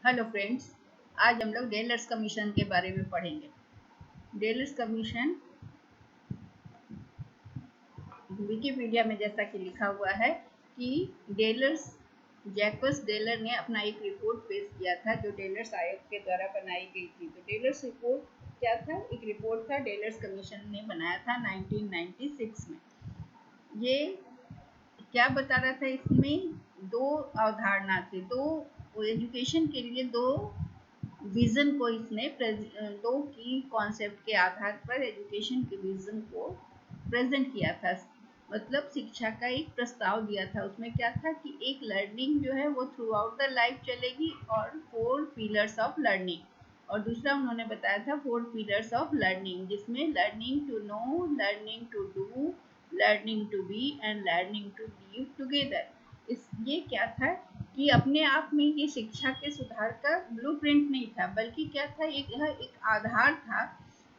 Hello friends. आज हम लोग डेलर्स कमीशन के बारे में पढ़ेंगे। डेलर्स कमीशन विकिपीडिया में जैसा कि लिखा हुआ है कि डेलर्स जैकस डेलर ने अपना एक रिपोर्ट पेश किया था जो डेलर्स आयोग के द्वारा बनाई गई थी। तो डेलर्स रिपोर्ट क्या था? एक रिपोर्ट था, डेलर्स कमीशन ने बनाया था 1996 में। ये क्या बता रहा था? इसमें दो अवधारणा थी, दो एजुकेशन के लिए दो विजन को इसने दो की कॉन्सेप्ट के आधार पर एजुकेशन के विजन को प्रेजेंट किया था। मतलब शिक्षा का एक प्रस्ताव दिया था। उसमें क्या था कि एक लर्निंग जो है वो थ्रू आउट द लाइफ चलेगी और 4 पिलर्स ऑफ लर्निंग। और दूसरा उन्होंने बताया था 4 पिलर्स ऑफ लर्निंग, जिसमें learning to know, learning to do, learning to be and learning to live together. इस ये क्या था कि अपने आप में ये शिक्षा के सुधार का ब्लूप्रिंट नहीं था, बल्कि क्या था, यह एक आधार था,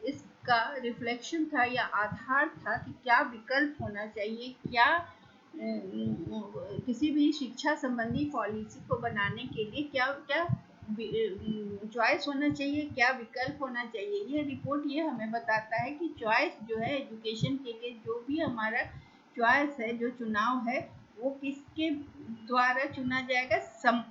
इसका रिफ्लेक्शन था या आधार था कि क्या विकल्प होना चाहिए, क्या किसी भी शिक्षा संबंधी पॉलिसी को बनाने के लिए क्या क्या चॉइस होना चाहिए, क्या विकल्प होना चाहिए। ये रिपोर्ट ये हमें बताता है कि चॉइस जो है एजुकेशन के लिए, जो भी हमारा चॉइस है, जो चुनाव है, वो किसके द्वारा चुना जाएगा?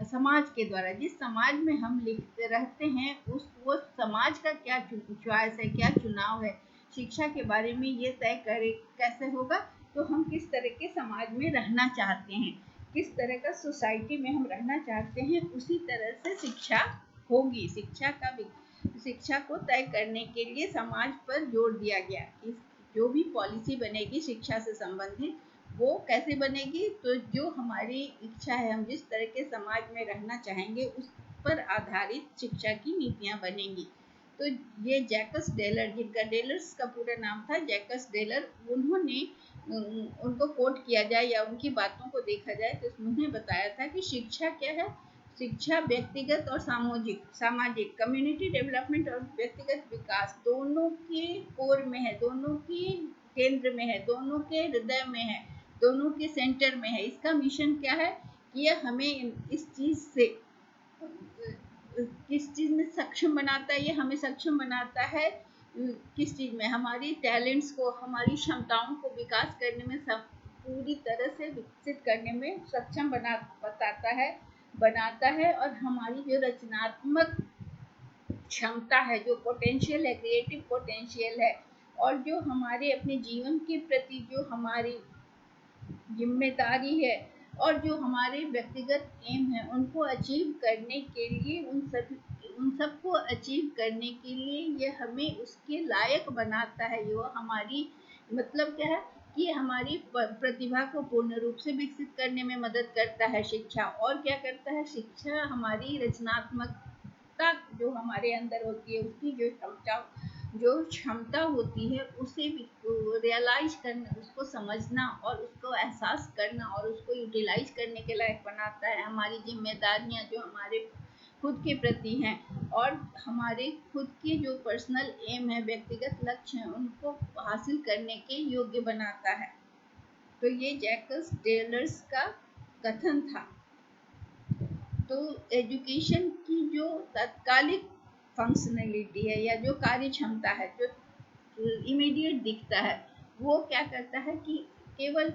समाज के द्वारा। जिस समाज में हम लिखते रहते हैं उस वो समाज का क्या चॉइस है, क्या चुनाव है शिक्षा के बारे में, ये तय करे कैसे होगा? तो हम किस तरह के समाज में रहना चाहते हैं, किस तरह का सोसाइटी में हम रहना चाहते हैं, उसी तरह से शिक्षा होगी। शिक्षा को तय करने के लिए समाज पर जोर दिया गया कि जो भी पॉलिसी बनेगी शिक्षा से संबंधित, वो कैसे बनेगी? तो जो हमारी इच्छा है, हम जिस तरह के समाज में रहना चाहेंगे उस पर आधारित शिक्षा की नीतियां बनेंगी। तो ये जैकस डेलर, जिनका डेलर्स का पूरा नाम था जैकस डेलर, उन्होंने उनको कोट किया जाए या उनकी बातों को देखा जाए तो उन्होंने बताया था कि शिक्षा क्या है? शिक्षा व्यक्तिगत और सामाजिक सामाजिक कम्युनिटी डेवलपमेंट और व्यक्तिगत विकास दोनों के कोर में है, दोनों के केंद्र में है, दोनों के हृदय में है, दोनों के सेंटर में है। इसका मिशन क्या है कि यह हमें इस चीज से किस चीज में सक्षम बनाता है? ये हमें सक्षम बनाता है किस चीज में? हमारी टैलेंट्स को, हमारी क्षमताओं को विकास करने में, सब पूरी तरह से विकसित करने में सक्षम बनाता है। और हमारी जो रचनात्मक क्षमता है, जो पोटेंशियल है, क्रिएटिव पोटेंशियल है, और जो हमारे अपने जीवन के प्रति जो हमारी जिम्मेदारी है और जो हमारे व्यक्तिगत एम है, उनको अचीव करने के लिए, उन सबको अचीव करने के लिए ये हमें उसके लायक बनाता है। ये हमारी मतलब क्या है कि हमारी प्रतिभा को पूर्ण रूप से विकसित करने में मदद करता है शिक्षा। और क्या करता है? शिक्षा हमारी रचनात्मकता जो हमारे अंदर होती है, उसकी जो क्षमता होती है, उसे रियलाइज करना, उसको समझना और उसको एहसास करना और उसको यूटिलाइज करने के लायक बनाता है। हमारी जिम्मेदारियां जो हमारे खुद के प्रति हैं और हमारे खुद के जो पर्सनल एम है, व्यक्तिगत लक्ष्य हैं, उनको हासिल करने के योग्य बनाता है। तो ये जैकस टेलर्स का कथन था। तो एजुकेशन की जो तात्कालिक फंक्शनलिटी है या जो कार्य क्षमता है, जो इमीडिएट दिखता है, वो क्या करता है कि केवल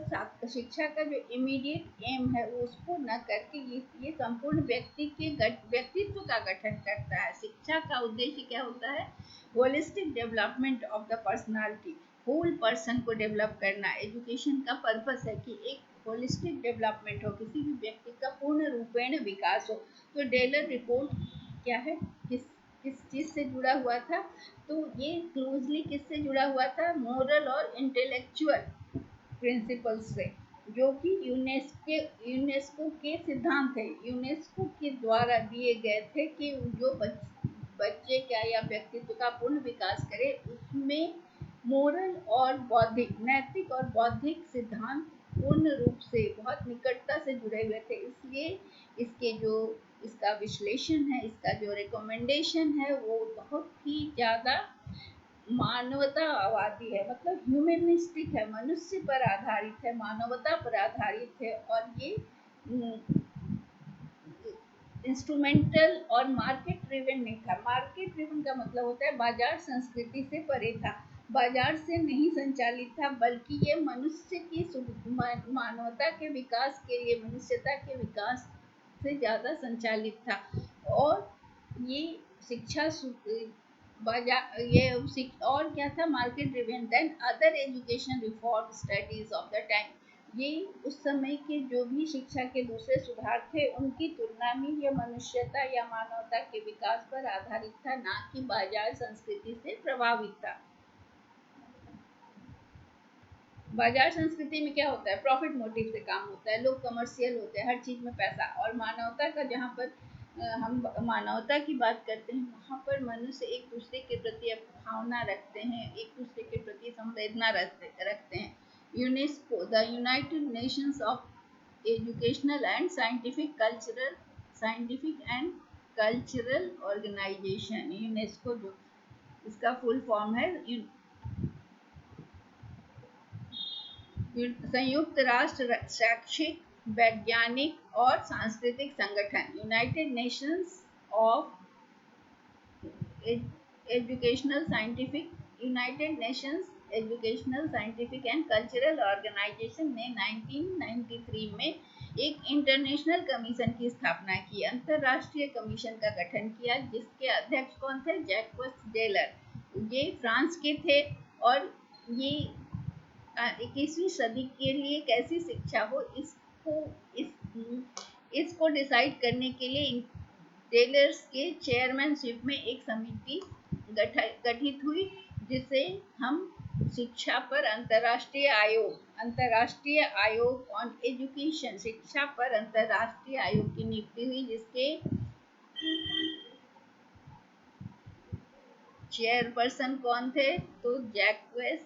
शिक्षा का जो इमीडिएट एम है वो उसको न करके ये संपूर्ण व्यक्तित्व का गठन करता है। शिक्षा का उद्देश्य क्या होता है? Holistic development of the personality, whole person को डेवलप करना। एजुकेशन का पर्पस है कि एक होलिस्टिक डेवलपमेंट हो, किसी भी व्यक्ति का पूर्ण रूपेण विकास हो। तो डेलर रिपोर्ट क्या है, किस किस चीज से जुड़ा हुआ था? तो ये क्लोजली किससे जुड़ा हुआ था? मोरल और इंटेलेक्चुअल प्रिंसिपल्स से, जो कि यूनेस्को के सिद्धांत है, यूनेस्को के द्वारा दिए गए थे कि जो बच्चे का या व्यक्तित्व का पूर्ण विकास करे, उसमें मोरल और बौद्धिक, नैतिक और बौद्धिक सिद्धांत पूर्ण रूप से बहुत निकटता से जुड़े हुए थे। इसलिए इसके जो इसका विश्लेषण है, इसका जो रिकमेंडेशन है, वो बहुत ही ज़्यादा मानवतावादी है, मतलब ह्यूमनिस्टिक है, मनुष्य पर आधारित है, मानवता पर आधारित है। और ये इंस्ट्रूमेंटल और मार्केट ड्रिवन नहीं था। मार्केट ड्रिवन का मतलब होता है बाजार संस्कृति से परे था, बाजार से नहीं संचालित था, बल्कि ये मनुष्य की मानवता के विकास के लिए, मनुष्यता के विकास से ज़्यादा संचालित था। और ये शिक्षा बाजार ये और क्या था, market driven. Then other education reform studies of the time, ये उस समय के जो भी शिक्षा के दूसरे सुधार थे उनकी तुलना में यह मनुष्यता या मानवता के विकास पर आधारित था, ना कि बाजार संस्कृति से प्रभावित था। बाजार संस्कृति में क्या होता है, प्रॉफिट मोटिव से काम होता है, लोग कमर्शियल होते हैं, हर चीज में पैसा। और मानवता का, जहाँ पर हम मानवता की बात करते हैं, वहाँ पर मनुष्य एक दूसरे के प्रति भावना रखते हैं, एक दूसरे के प्रति संवेदना रखते हैं। UNESCO, the United Nations of educational and scientific and cultural organisation, UNESCO, जो इसका फुल फॉर्म है संयुक्त राष्ट्र शैक्षिक, वैज्ञानिक और सांस्कृतिक संगठन। United Nations of educational scientific and cultural organisation ने 1993 में एक इंटरनेशनल कमीशन की स्थापना की, अंतरराष्ट्रीय कमीशन का गठन किया, जिसके अध्यक्ष कौन थे, जैक्वेस डेलर। ये फ्रांस के थे। और ये 21वीं सदी के लिए कैसी शिक्षा हो, इसको डिसाइड करने के लिए टेलर्स के चेयरमैनशिप में एक समिति गठित हुई, जिसे हम शिक्षा पर अंतर्राष्ट्रीय आयोग ऑन एजुकेशन, शिक्षा पर अंतर्राष्ट्रीय आयोग की नियुक्ति हुई, जिसके चेयरपर्सन कौन थे, तो जैक्वेस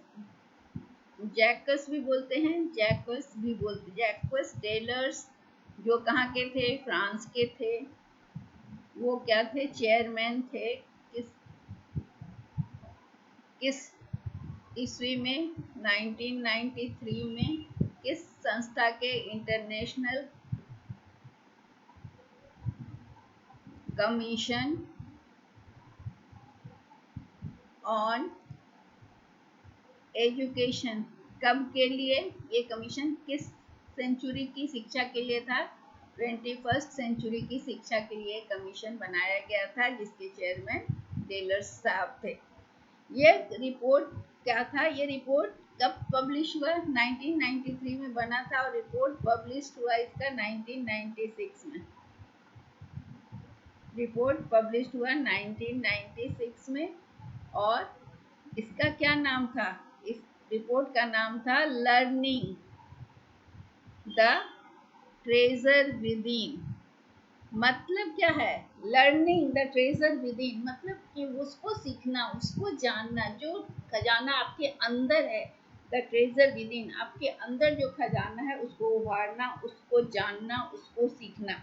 टेलर्स, जो कहाँ के थे, फ्रांस के थे। वो क्या थे, चेयरमैन थे। किस ईस्वी में, 1993 में, किस संस्था के, इंटरनेशनल कमीशन ऑन एजुकेशन। कब के लिए ये कमीशन, किस सेंचुरी की शिक्षा के लिए था, 21st सेंचुरी की शिक्षा के लिए कमीशन बनाया गया था, जिसके चेयरमैन टेलर्स साहब थे। ये रिपोर्ट क्या था, ये रिपोर्ट कब पब्लिश हुआ, 1993 में बना था, और रिपोर्ट पब्लिश हुआ इसका 1996 में। रिपोर्ट पब्लिश हुआ 1996 में। और इसका क्या नाम था, इस रिपोर्ट का नाम था लर्निंग द ट्रेजर विदिन। मतलब क्या है, लर्निंग द ट्रेजर विदिन, मतलब कि उसको सीखना, उसको जानना, जो खजाना आपके अंदर है, द ट्रेजर विदिन, आपके अंदर जो खजाना है उसको उभारना, उसको जानना, उसको सीखना।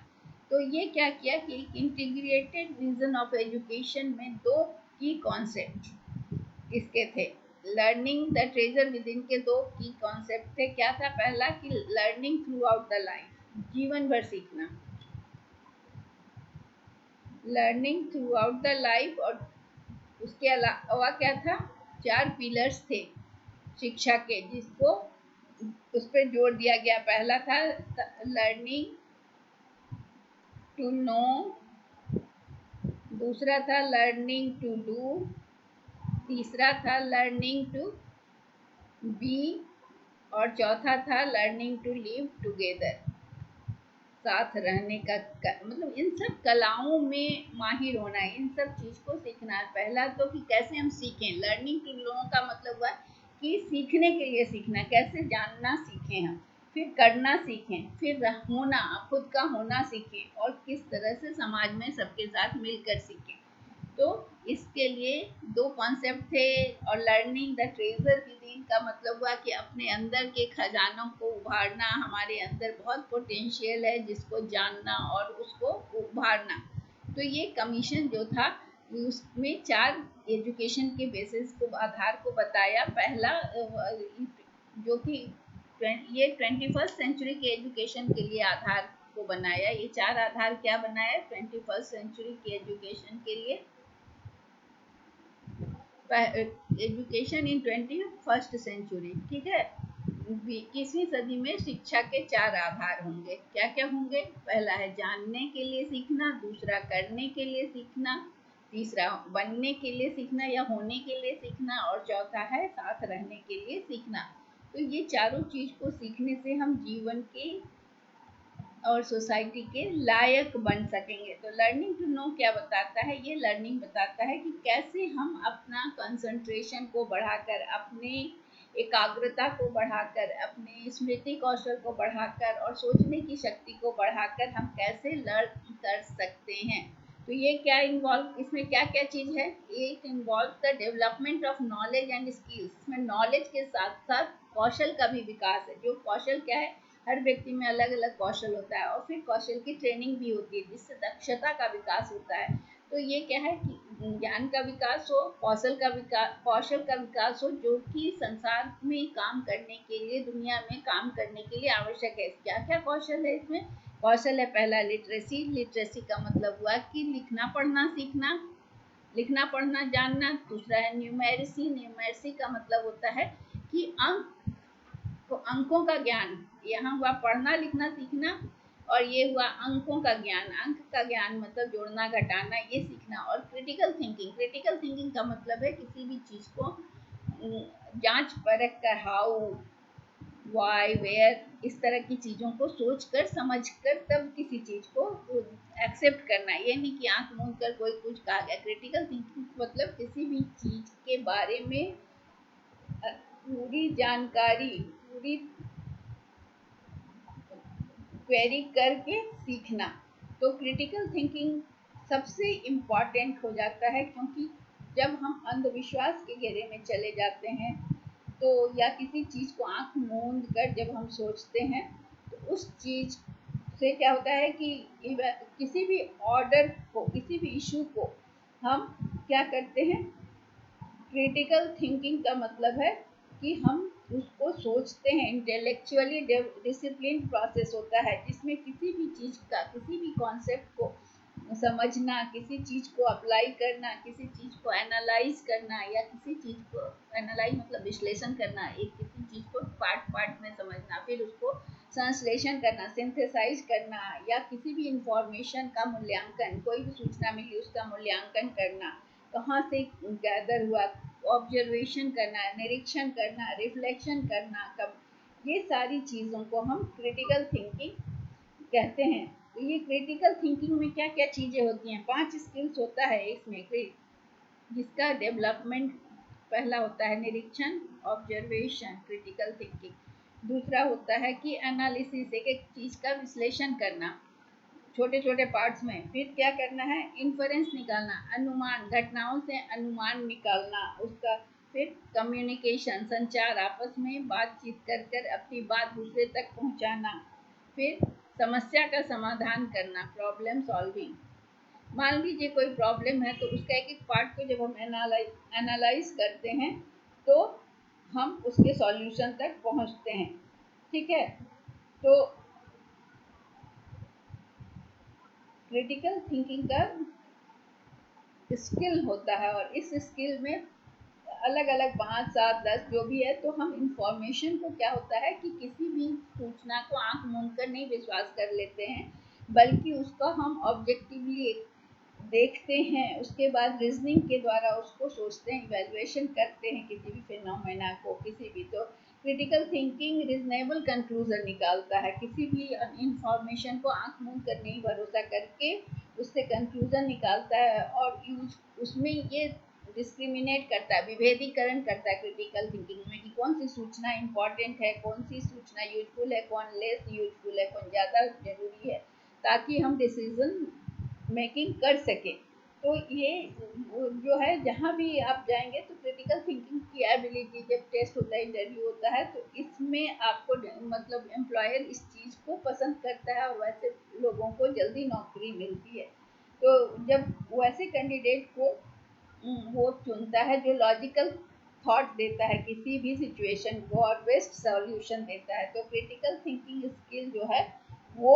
तो ये क्या किया कि एक इंटीग्रेटेड विजन ऑफ एजुकेशन में दो की कॉन्सेप्ट इसके थे। लर्निंग द ट्रेजर विदिन के दो की कॉन्सेप्ट थे। क्या था, पहला कि learning throughout the life, जीवन भर सीखना, learning throughout the life. और उसके अलावा क्या था, 4 पिलर्स थे शिक्षा के, जिसको उस पर जोर दिया गया। पहला था लर्निंग टू नो, दूसरा था लर्निंग टू डू, तीसरा था लर्निंग टू बी, और चौथा था लर्निंग टू लिव टुगेदर, साथ रहने का मतलब इन सब कलाओं में माहिर होना, इन सब चीज को सीखना। पहला तो कि कैसे हम सीखें, लर्निंग टू नो का मतलब हुआ कि सीखने के लिए सीखना, कैसे जानना सीखें हम, फिर करना सीखें, फिर होना, खुद का होना सीखें, और किस तरह से समाज में सबके साथ मिलकर सीखें। तो इसके लिए दो कॉन्सेप्ट थे। और लर्निंग द ट्रेजर विदिन का मतलब हुआ कि अपने अंदर के खजानों को उभारना, हमारे अंदर बहुत पोटेंशियल है जिसको जानना और उसको उभारना। तो ये कमीशन जो था उसमें 4 एजुकेशन के बेसिस को, आधार को बताया। पहला जो कि ये 21st सेंचुरी के एजुकेशन के लिए आधार को बनाया। ये 4 आधार क्या बनाया 21st सेंचुरी की एजुकेशन के लिए। एजुकेशन इन 21st सेंचुरी, ठीक है। 21वीं सदी में शिक्षा के 4 आधार होंगे। क्या क्या होंगे? पहला है जानने के लिए सीखना, दूसरा करने के लिए सीखना, तीसरा बनने के लिए सीखना या होने के लिए सीखना, और चौथा है साथ रहने के लिए सीखना। तो ये चारों चीज को सीखने से हम जीवन के और सोसाइटी के लायक बन सकेंगे। तो लर्निंग टू नो क्या बताता है? ये लर्निंग बताता है कि कैसे हम अपना कंसंट्रेशन को बढ़ाकर, अपने एकाग्रता को बढ़ाकर, अपने स्मृति कौशल को बढ़ाकर और सोचने की शक्ति को बढ़ाकर हम कैसे लर्न कर सकते हैं। तो ये क्या इन्वॉल्व, इसमें क्या क्या चीज़ है? It involve the development of knowledge and skills. इसमें नॉलेज के साथ साथ कौशल का भी विकास है। जो कौशल क्या है, हर व्यक्ति में अलग अलग कौशल होता है और फिर कौशल की ट्रेनिंग भी होती है जिससे दक्षता का विकास होता है। तो ये क्या है कि ज्ञान का विकास हो, कौशल का विकास हो, जो कि संसार में काम करने के लिए, दुनिया में काम करने के लिए आवश्यक है। क्या क्या कौशल है इसमें? कौशल है पहला लिटरेसी। लिटरेसी का मतलब हुआ कि लिखना पढ़ना सीखना, लिखना पढ़ना जानना। दूसरा है न्यूमेरेसी। न्यूमेरेसी का मतलब होता है कि अंकों का ज्ञान। यहाँ हुआ पढ़ना लिखना सीखना, और ये हुआ अंकों का ज्ञान। अंक का ज्ञान मतलब जोड़ना घटाना, ये सीखना। और क्रिटिकल थिंकिंग। क्रिटिकल थिंकिंग का मतलब है किसी भी चीज को जांच परख कर, हाउ, वाई, वेयर, इस तरह की चीजों को सोच कर समझ कर तब किसी चीज को एक्सेप्ट करना। ये नहीं कि आंख मूंद कर कोई कुछ कहा गया। क्रिटिकल थिंकिंग मतलब किसी भी चीज के बारे में पूरी जानकारी, पूरी क्वेरी करके सीखना। तो क्रिटिकल थिंकिंग सबसे इम्पॉर्टेंट हो जाता है, क्योंकि जब हम अंधविश्वास के घेरे में चले जाते हैं तो, या किसी चीज़ को आंख मूंद कर जब हम सोचते हैं, तो उस चीज़ से क्या होता है कि किसी भी ऑर्डर को, किसी भी इशू को हम क्या करते हैं, क्रिटिकल थिंकिंग का मतलब है कि हम उसको सोचते हैं। इंटेलेक्चुअली डिसिप्लिन प्रोसेस होता है जिसमें किसी भी चीज़ का, किसी भी कॉन्सेप्ट को समझना, किसी चीज़ को अप्लाई करना, किसी चीज़ को एनालाइज करना, या किसी चीज़ को एनालाइज मतलब विश्लेषण करना, एक किसी चीज़ को पार्ट पार्ट में समझना, फिर उसको संश्लेषण करना, सिंथेसाइज करना, या किसी भी इंफॉर्मेशन का मूल्यांकन, कोई भी सूचना मिली उसका मूल्यांकन करना, कहाँ से गैदर हुआ, ऑब्जर्वेशन करना, निरीक्षण करना, रिफ्लेक्शन करना, कब, ये सारी चीज़ों को हम क्रिटिकल थिंकिंग कहते हैं। तो ये क्रिटिकल थिंकिंग में क्या क्या चीज़ें होती हैं? 5 स्किल्स होता है इसमें, जिसका डेवलपमेंट पहला होता है निरीक्षण, ऑब्जर्वेशन, क्रिटिकल थिंकिंग। दूसरा होता है कि एनालिसिस, एक एक चीज़ का विश्लेषण करना छोटे छोटे पार्ट्स में। फिर क्या करना है? इन्फरेंस निकालना, अनुमान, घटनाओं से अनुमान निकालना उसका। फिर कम्युनिकेशन, संचार, आपस में बातचीत कर कर अपनी बात दूसरे तक पहुंचाना। फिर समस्या का समाधान करना, प्रॉब्लम सॉल्विंग। मान लीजिए कोई प्रॉब्लम है तो उसका एक एक पार्ट को जब हम एनालाइज करते हैं तो हम उसके सॉल्यूशन तक पहुंचते हैं, ठीक है। तो क्रिटिकल थिंकिंग का स्किल होता है, और इस स्किल में अलग अलग 5, 7, 10 जो भी है, तो हम इंफॉर्मेशन को क्या होता है कि किसी भी सूचना को आंख मूंद कर नहीं विश्वास कर लेते हैं, बल्कि उसको हम ऑब्जेक्टिवली देखते हैं, उसके बाद रीजनिंग के द्वारा उसको सोचते हैं, इवैल्यूएशन करते हैं किसी भी फिनोमेना को, किसी भी। तो क्रिटिकल थिंकिंग रीजनेबल कंक्लूजन निकालता है, किसी भी इंफॉर्मेशन को आंख मूंद कर नहीं भरोसा करके उससे कंक्लूजन निकालता है, और यूज उसमें ये डिस्क्रिमिनेट करता है, विभेदीकरण करता है क्रिटिकल थिंकिंग में कि कौन सी सूचना इंपॉर्टेंट है, कौन सी सूचना यूजफुल है, कौन लेस यूजफुल है, कौन ज़्यादा जरूरी है, ताकि हम डिसीजन मेकिंग कर सके। तो ये जो है, जहाँ भी आप जाएंगे तो क्रिटिकल थिंकिंग की एबिलिटी जब टेस्ट होता है, इंटरव्यू होता है, तो इसमें आपको मतलब एम्प्लॉयर इस चीज़ को पसंद करता है और वैसे लोगों को जल्दी नौकरी मिलती है। तो जब वैसे कैंडिडेट को वो चुनता है जो लॉजिकल थॉट देता है किसी भी सिचुएशन को और बेस्ट सॉल्यूशन देता है। तो क्रिटिकल थिंकिंग स्किल जो है वो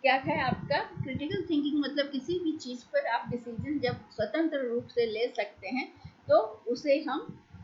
क्या है आपका क्रिटिकल थिंकिंग, मतलब किसी भी चीज़ पर आप डिसीजन जब स्वतंत्र रूप से ले सकते हैं तो उसे हम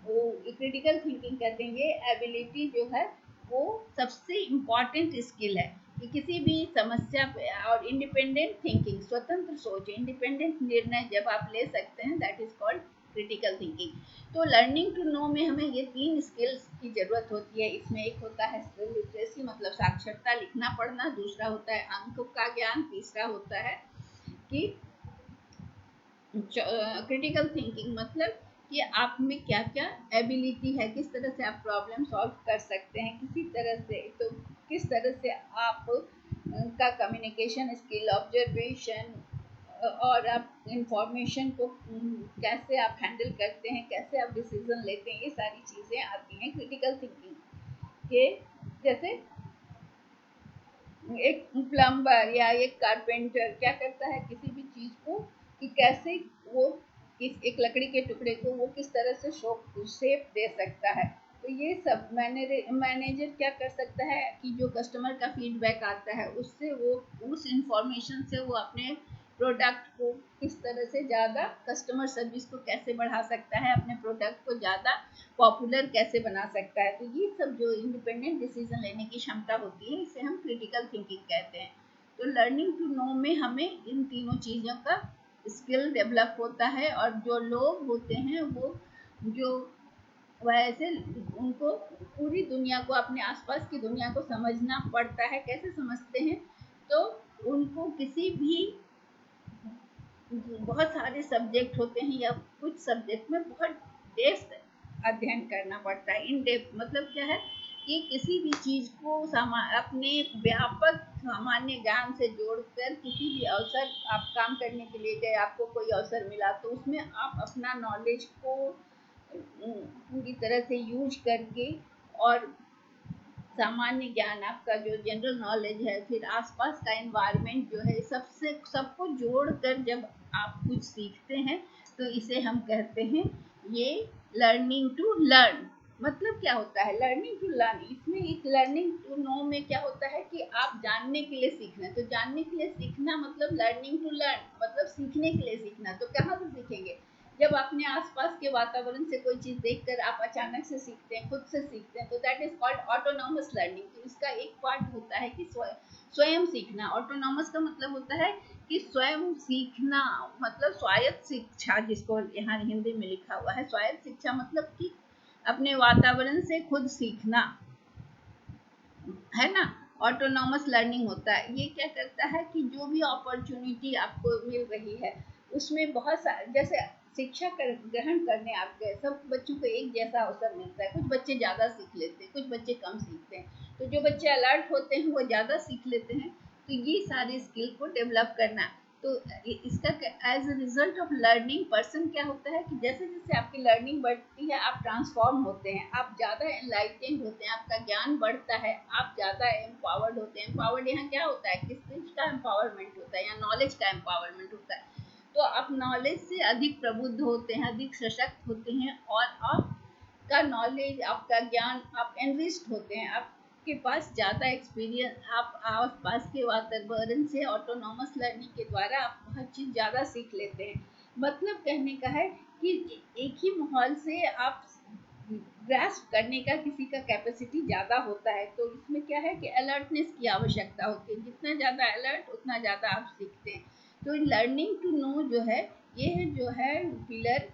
वो क्रिटिकल थिंकिंग कहते हैं। ये एबिलिटी जो है वो सबसे इम्पॉर्टेंट स्किल है कि किसी भी समस्या पे, और इंडिपेंडेंट थिंकिंग, स्वतंत्र सोच, इंडिपेंडेंट निर्णय जब आप ले सकते हैं, that is called critical thinking. तो लर्निंग टू नो में हमें ये 3 स्किल्स की जरूरत होती है। इसमें एक होता है लिटरेसी मतलब साक्षरता, लिखना पढ़ना, दूसरा होता है अंक का ज्ञान, तीसरा होता है कि क्रिटिकल थिंकिंग मतलब कि आप में क्या क्या एबिलिटी है, किस तरह से आप प्रॉब्लम सॉल्व कर सकते हैं, किसी तरह से, तो किस तरह से आप का कम्युनिकेशन स्किल, ऑब्जर्वेशन, और आप इंफॉर्मेशन को कैसे आप हैंडल करते हैं, कैसे आप डिसीजन लेते हैं, ये सारी चीज़ें आती हैं क्रिटिकल थिंकिंग के। जैसे एक प्लम्बर या एक कारपेंटर क्या करता है किसी भी चीज़ को, कि कैसे वो इस एक लकड़ी के टुकड़े को वो किस तरह से शेप दे सकता है। तो ये सब मैनेजर क्या कर सकता है कि जो कस्टमर का फीडबैक आता है उससे वो, उस इंफॉर्मेशन से वो अपने प्रोडक्ट को किस तरह से ज़्यादा, कस्टमर सर्विस को कैसे बढ़ा सकता है, अपने प्रोडक्ट को ज़्यादा पॉपुलर कैसे बना सकता है। तो ये सब जो इंडिपेंडेंट डिसीजन लेने की क्षमता होती है इसे हम क्रिटिकल थिंकिंग कहते हैं। तो लर्निंग टू नो में हमें इन तीनों चीज़ों का स्किल डेवलप होता है, और जो लोग होते हैं वो जो वैसे उनको पूरी दुनिया को, अपने आसपास की दुनिया को समझना पड़ता है। कैसे समझते हैं, तो उनको किसी भी, बहुत सारे सब्जेक्ट होते हैं या कुछ सब्जेक्ट में बहुत डेप्थ अध्ययन करना पड़ता है। इन डेप्थ मतलब क्या है कि किसी भी चीज़ को अपने व्यापक सामान्य ज्ञान से जोड़कर किसी भी अवसर, आप काम करने के लिए गए, आपको कोई अवसर मिला तो उसमें आप अपना नॉलेज को पूरी तरह से यूज करके, और सामान्य ज्ञान आपका जो जनरल नॉलेज है, फिर आसपास का एनवायरनमेंट जो है, सबसे सबको जोड़कर जब आप कुछ सीखते हैं तो इसे हम कहते हैं ये लर्निंग टू लर्न। मतलब क्या होता है लर्निंग टू लर्न, इसमें एक लर्निंग टू नो में क्या होता है कि आप जानने के लिए सीखना, तो जानने के लिए सीखना मतलब लर्निंग टू लर्न मतलब सीखने के लिए सीखना। तो कहाँ से सीखेंगे, जब अपने आसपास के वातावरण से कोई चीज़ देखकर आप अचानक से सीखते हैं, खुद से सीखते हैं, तो that is called autonomous learning. तो इसका एक पार्ट होता है कि स्वयं सीखना। ऑटोनॉमस का मतलब होता है कि स्वयं सीखना, मतलब स्वायत्त शिक्षा, जिसको यहाँ हिंदी में लिखा हुआ है स्वायत्त शिक्षा, मतलब कि अपने वातावरण से खुद सीखना, है ना। ऑटोनॉमस लर्निंग होता है, ये क्या करता है कि जो भी अपॉर्चुनिटी आपको मिल रही है उसमें बहुत सारे, जैसे शिक्षा ग्रहण करने आप गए, सब बच्चों को एक जैसा अवसर मिलता है। कुछ बच्चे ज़्यादा सीख लेते हैं, कुछ बच्चे कम सीखते हैं, तो जो बच्चे अलर्ट होते हैं वो ज़्यादा सीख लेते हैं। तो ये सारे स्किल को डेवलप करना, तो इसका as a result of learning person क्या होता है कि जैसे जैसे आपकी लर्निंग बढ़ती है आप ट्रांसफॉर्म होते हैं, आप ज़्यादा एनलाइटेंड होते हैं, आपका ज्ञान बढ़ता है, आप ज़्यादा एम्पावर्ड होते हैं। एम्पावर्ड यहाँ क्या होता है, किस चीज़ का एम्पावरमेंट होता है, या नॉलेज का एम्पावरमेंट होता है। तो आप नॉलेज से अधिक प्रबुद्ध होते हैं, अधिक सशक्त होते हैं, और आपका नॉलेज, आपका ज्ञान, आप एनरिच्ड होते हैं, आपके पास ज़्यादा एक्सपीरियंस, आप आस पास के वातावरण से ऑटोनॉमस लर्निंग के द्वारा आप हर चीज़ ज़्यादा सीख लेते हैं। मतलब कहने का है कि एक ही माहौल से आप ग्रास्प करने का किसी का कैपेसिटी ज़्यादा होता है। तो इसमें क्या है कि अलर्टनेस की आवश्यकता होती है, जितना ज़्यादा अलर्ट उतना ज़्यादा आप सीखते हैं। तो लर्निंग टू नो जो है, ये है जो है पिलर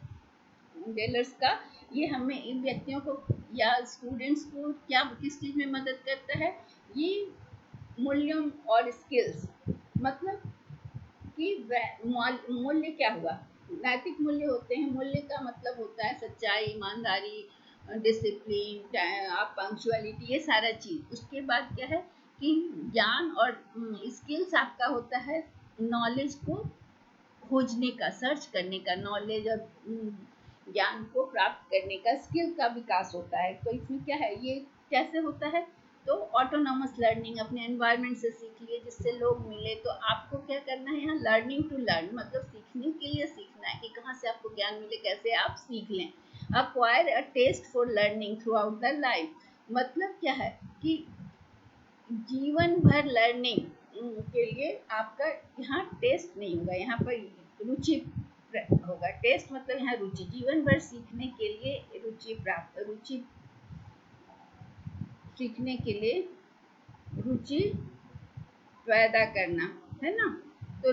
डेलर्स का, ये हमें इन व्यक्तियों को या स्टूडेंट्स को क्या किस चीज़ में मदद करता है, ये मूल्यों और स्किल्स, मतलब कि मूल्य क्या हुआ, नैतिक मूल्य होते हैं। मूल्य का मतलब होता है सच्चाई, ईमानदारी, डिसिप्लिन, आप पंक्चुअलिटी, ये सारा चीज़। उसके बाद क्या है कि ज्ञान और स्किल्स आपका होता है नॉलेज को खोजने का, सर्च करने का, नॉलेज और ज्ञान को प्राप्त करने का स्किल का विकास होता है। तो इसमें क्या है, ये कैसे होता है, तो ऑटोनॉमस लर्निंग, अपने एनवायरनमेंट से सीख लिए, जिससे लोग मिले। तो आपको क्या करना है यहाँ, लर्निंग टू लर्न मतलब सीखने के लिए सीखना है कि कहाँ से आपको ज्ञान मिले, कैसे आप सीख लें। Acquire a taste for learning throughout the life, मतलब क्या है कि जीवन भर लर्निंग, के लिए आपका यहाँ टेस्ट नहीं होगा, यहाँ पर रुचि होगा। टेस्ट मतलब यहाँ रुचि, जीवन भर सीखने के लिए रुचि सीखने के लिए रुचि पैदा करना, है ना। तो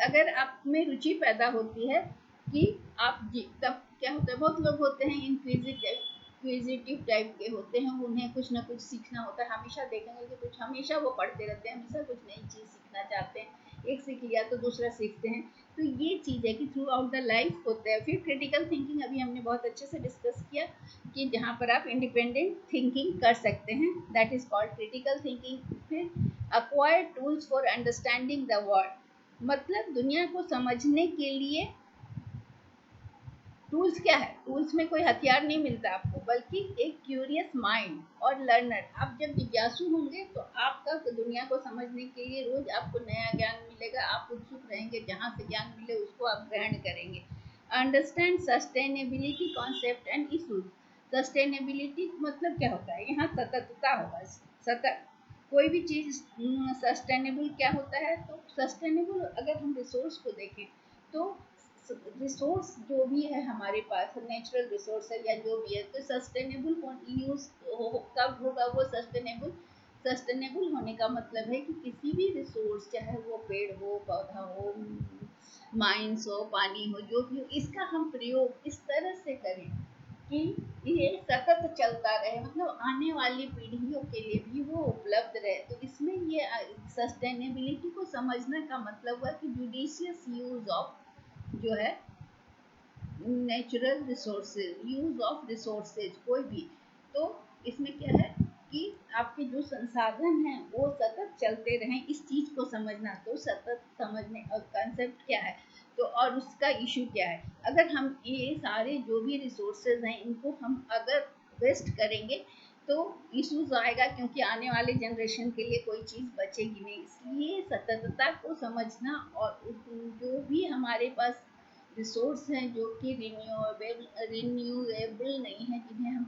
अगर आप में रुचि पैदा होती है कि तब क्या होता है, बहुत लोग होते हैं इंक्विजिटिव टाइप के होते हैं, उन्हें कुछ ना कुछ सीखना होता है, हमेशा देखेंगे कि कुछ, हमेशा वो पढ़ते रहते हैं, हमेशा कुछ नई चीज़ सीखना चाहते हैं, एक सीख लिया तो दूसरा सीखते हैं। तो ये चीज़ है कि थ्रू आउट द लाइफ होता है। फिर क्रिटिकल थिंकिंग अभी हमने बहुत अच्छे से डिस्कस किया कि जहाँ पर आप इंडिपेंडेंट थिंकिंग कर सकते हैं, that is called critical thinking. फिर acquire tools for understanding the world, मतलब दुनिया को समझने के लिए टूल्स क्या है, टूल्स में कोई हथियार नहीं मिलता आपको, बल्कि एक क्यूरियस माइंड और लर्नर। आप जब जिज्ञासु होंगे तो आपका दुनिया को समझने के लिए रोज आपको नया ज्ञान मिलेगा, आप उत्सुक रहेंगे, जहाँ से ज्ञान मिले उसको आप ग्रहण करेंगे। Understand sustainability concept and issues. Sustainability मतलब क्या होता है, यहाँ सततता होगा, सतत कोई भी चीज। सस्टेनेबल क्या होता है, तो सस्टेनेबल अगर हम रिसोर्स को देखें तो रिसोर्स जो भी है हमारे पास, नेचुरल रिसोर्स है या जो भी है, तो सस्टेनेबल यूज कब होगा, वो सस्टेनेबल होने का मतलब है कि किसी भी रिसोर्स, चाहे वो पेड़ हो, पौधा हो, माइंस हो, पानी हो, जो भी हो, इसका हम प्रयोग इस तरह से करें कि ये सतत चलता रहे, मतलब आने वाली पीढ़ियों के लिए भी वो उपलब्ध रहे। तो इसमें ये सस्टेनेबिलिटी को समझने का मतलब हुआ कि जुडिशियस यूज ऑफ जो है natural resources, use of resources कोई भी। तो इसमें क्या है कि आपके जो संसाधन हैं वो सतत चलते रहें, इस चीज को समझना। तो सतत समझने और कंसेप्ट क्या है, तो और उसका इशू क्या है। अगर हम ये सारे जो भी रिसोर्सेज हैं इनको हम अगर वेस्ट करेंगे तो इश्यूज आएगा, क्योंकि आने वाले जनरेशन के लिए कोई चीज़ बचेगी नहीं। इसलिए सततता को समझना, और जो भी हमारे पास रिसोर्स हैं जो कि रिन्यूएबल नहीं है, जिन्हें हम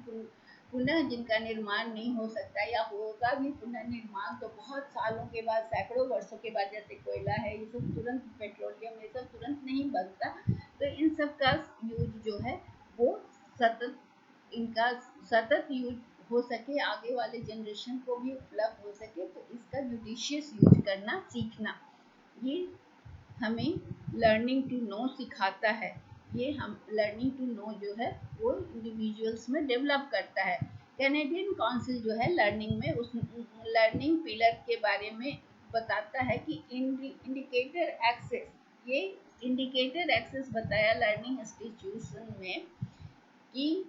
पुनः जिनका निर्माण नहीं हो सकता, या होगा भी पुनर्निर्माण तो बहुत सालों के बाद, सैकड़ों वर्षों के बाद, जैसे कोयला है, ये सब तुरंत, पेट्रोलियम, ये सब तुरंत नहीं बनता। तो इन सब का यूज जो है वो सतत, इनका सतत यूज हो सके, आगे वाले जनरेशन को भी उपलब्ध हो सके, तो इसका जुडिशियस यूज करना सीखना, ये हमें लर्निंग टू नो सिखाता है। ये हम लर्निंग टू नो जो है वो इंडिविजुअल्स में डेवलप करता है। कैनेडियन काउंसिल जो है लर्निंग में, उस लर्निंग पिलर के बारे में बताता है कि इंडिकेटर एक्सेस, ये इंडिकेटर एक्सेस बताया लर्निंग इंस्टीट्यूशन में कि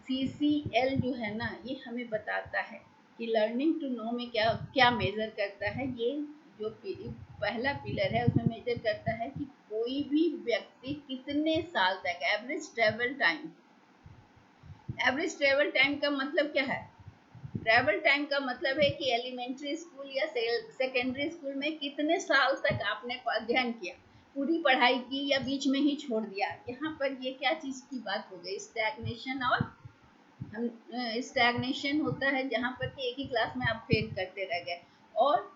CCL जो है ना, ये हमें बताता है कि लर्निंग टू नो में क्या क्या मेजर करता है। ये जो पहला पिलर है उसमें मेजर करता है कि कोई भी व्यक्ति कितने साल तक, average travel time. Average travel time का मतलब क्या है, ट्रेवल टाइम का मतलब है कि एलिमेंट्री स्कूल या सेकेंडरी स्कूल में कितने साल तक आपने अध्ययन किया, पूरी पढ़ाई की या बीच में ही छोड़ दिया। यहाँ पर ये क्या चीज की बात हो गई, स्टैग्नेशन। और हम स्टैग्नेशन होता है जहाँ पर कि एक ही क्लास में आप फेल करते रह गए, और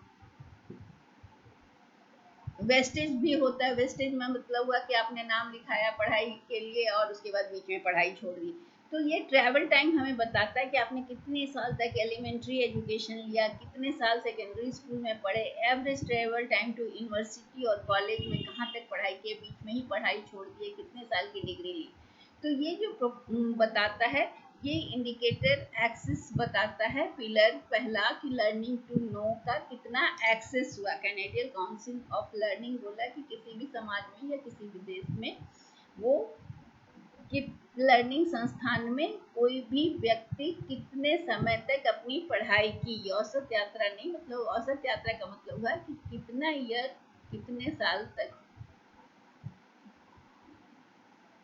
वेस्टेज भी होता है। वेस्टेज में मतलब हुआ कि आपने नाम लिखाया पढ़ाई के लिए और उसके बाद बीच में पढ़ाई छोड़ दी। तो ये ट्रैवल टाइम हमें बताता है कि आपने कितने साल तक एलिमेंट्री एजुकेशन लिया, कितने साल सेकेंडरी स्कूल में पढ़े, average travel time to university और कॉलेज में कहाँ तक पढ़ाई की, बीच में ही पढ़ाई छोड़ दी, कितने साल की डिग्री ली। तो ये जो बताता है, ये इंडिकेटर एक्सेस बताता है, पिलर पहला कि लर्निंग टू नो का कितना एक्सेस हुआ। कैनेडियन काउंसिल ऑफ लर्निंग बोला कि किसी भी समाज में या किसी भी देश में वो कि लर्निंग संस्थान में कोई भी व्यक्ति कितने समय तक अपनी पढ़ाई की, औसत यात्रा नहीं, मतलब औसत यात्रा का मतलब हुआ कि कितना ईयर, कितने साल तक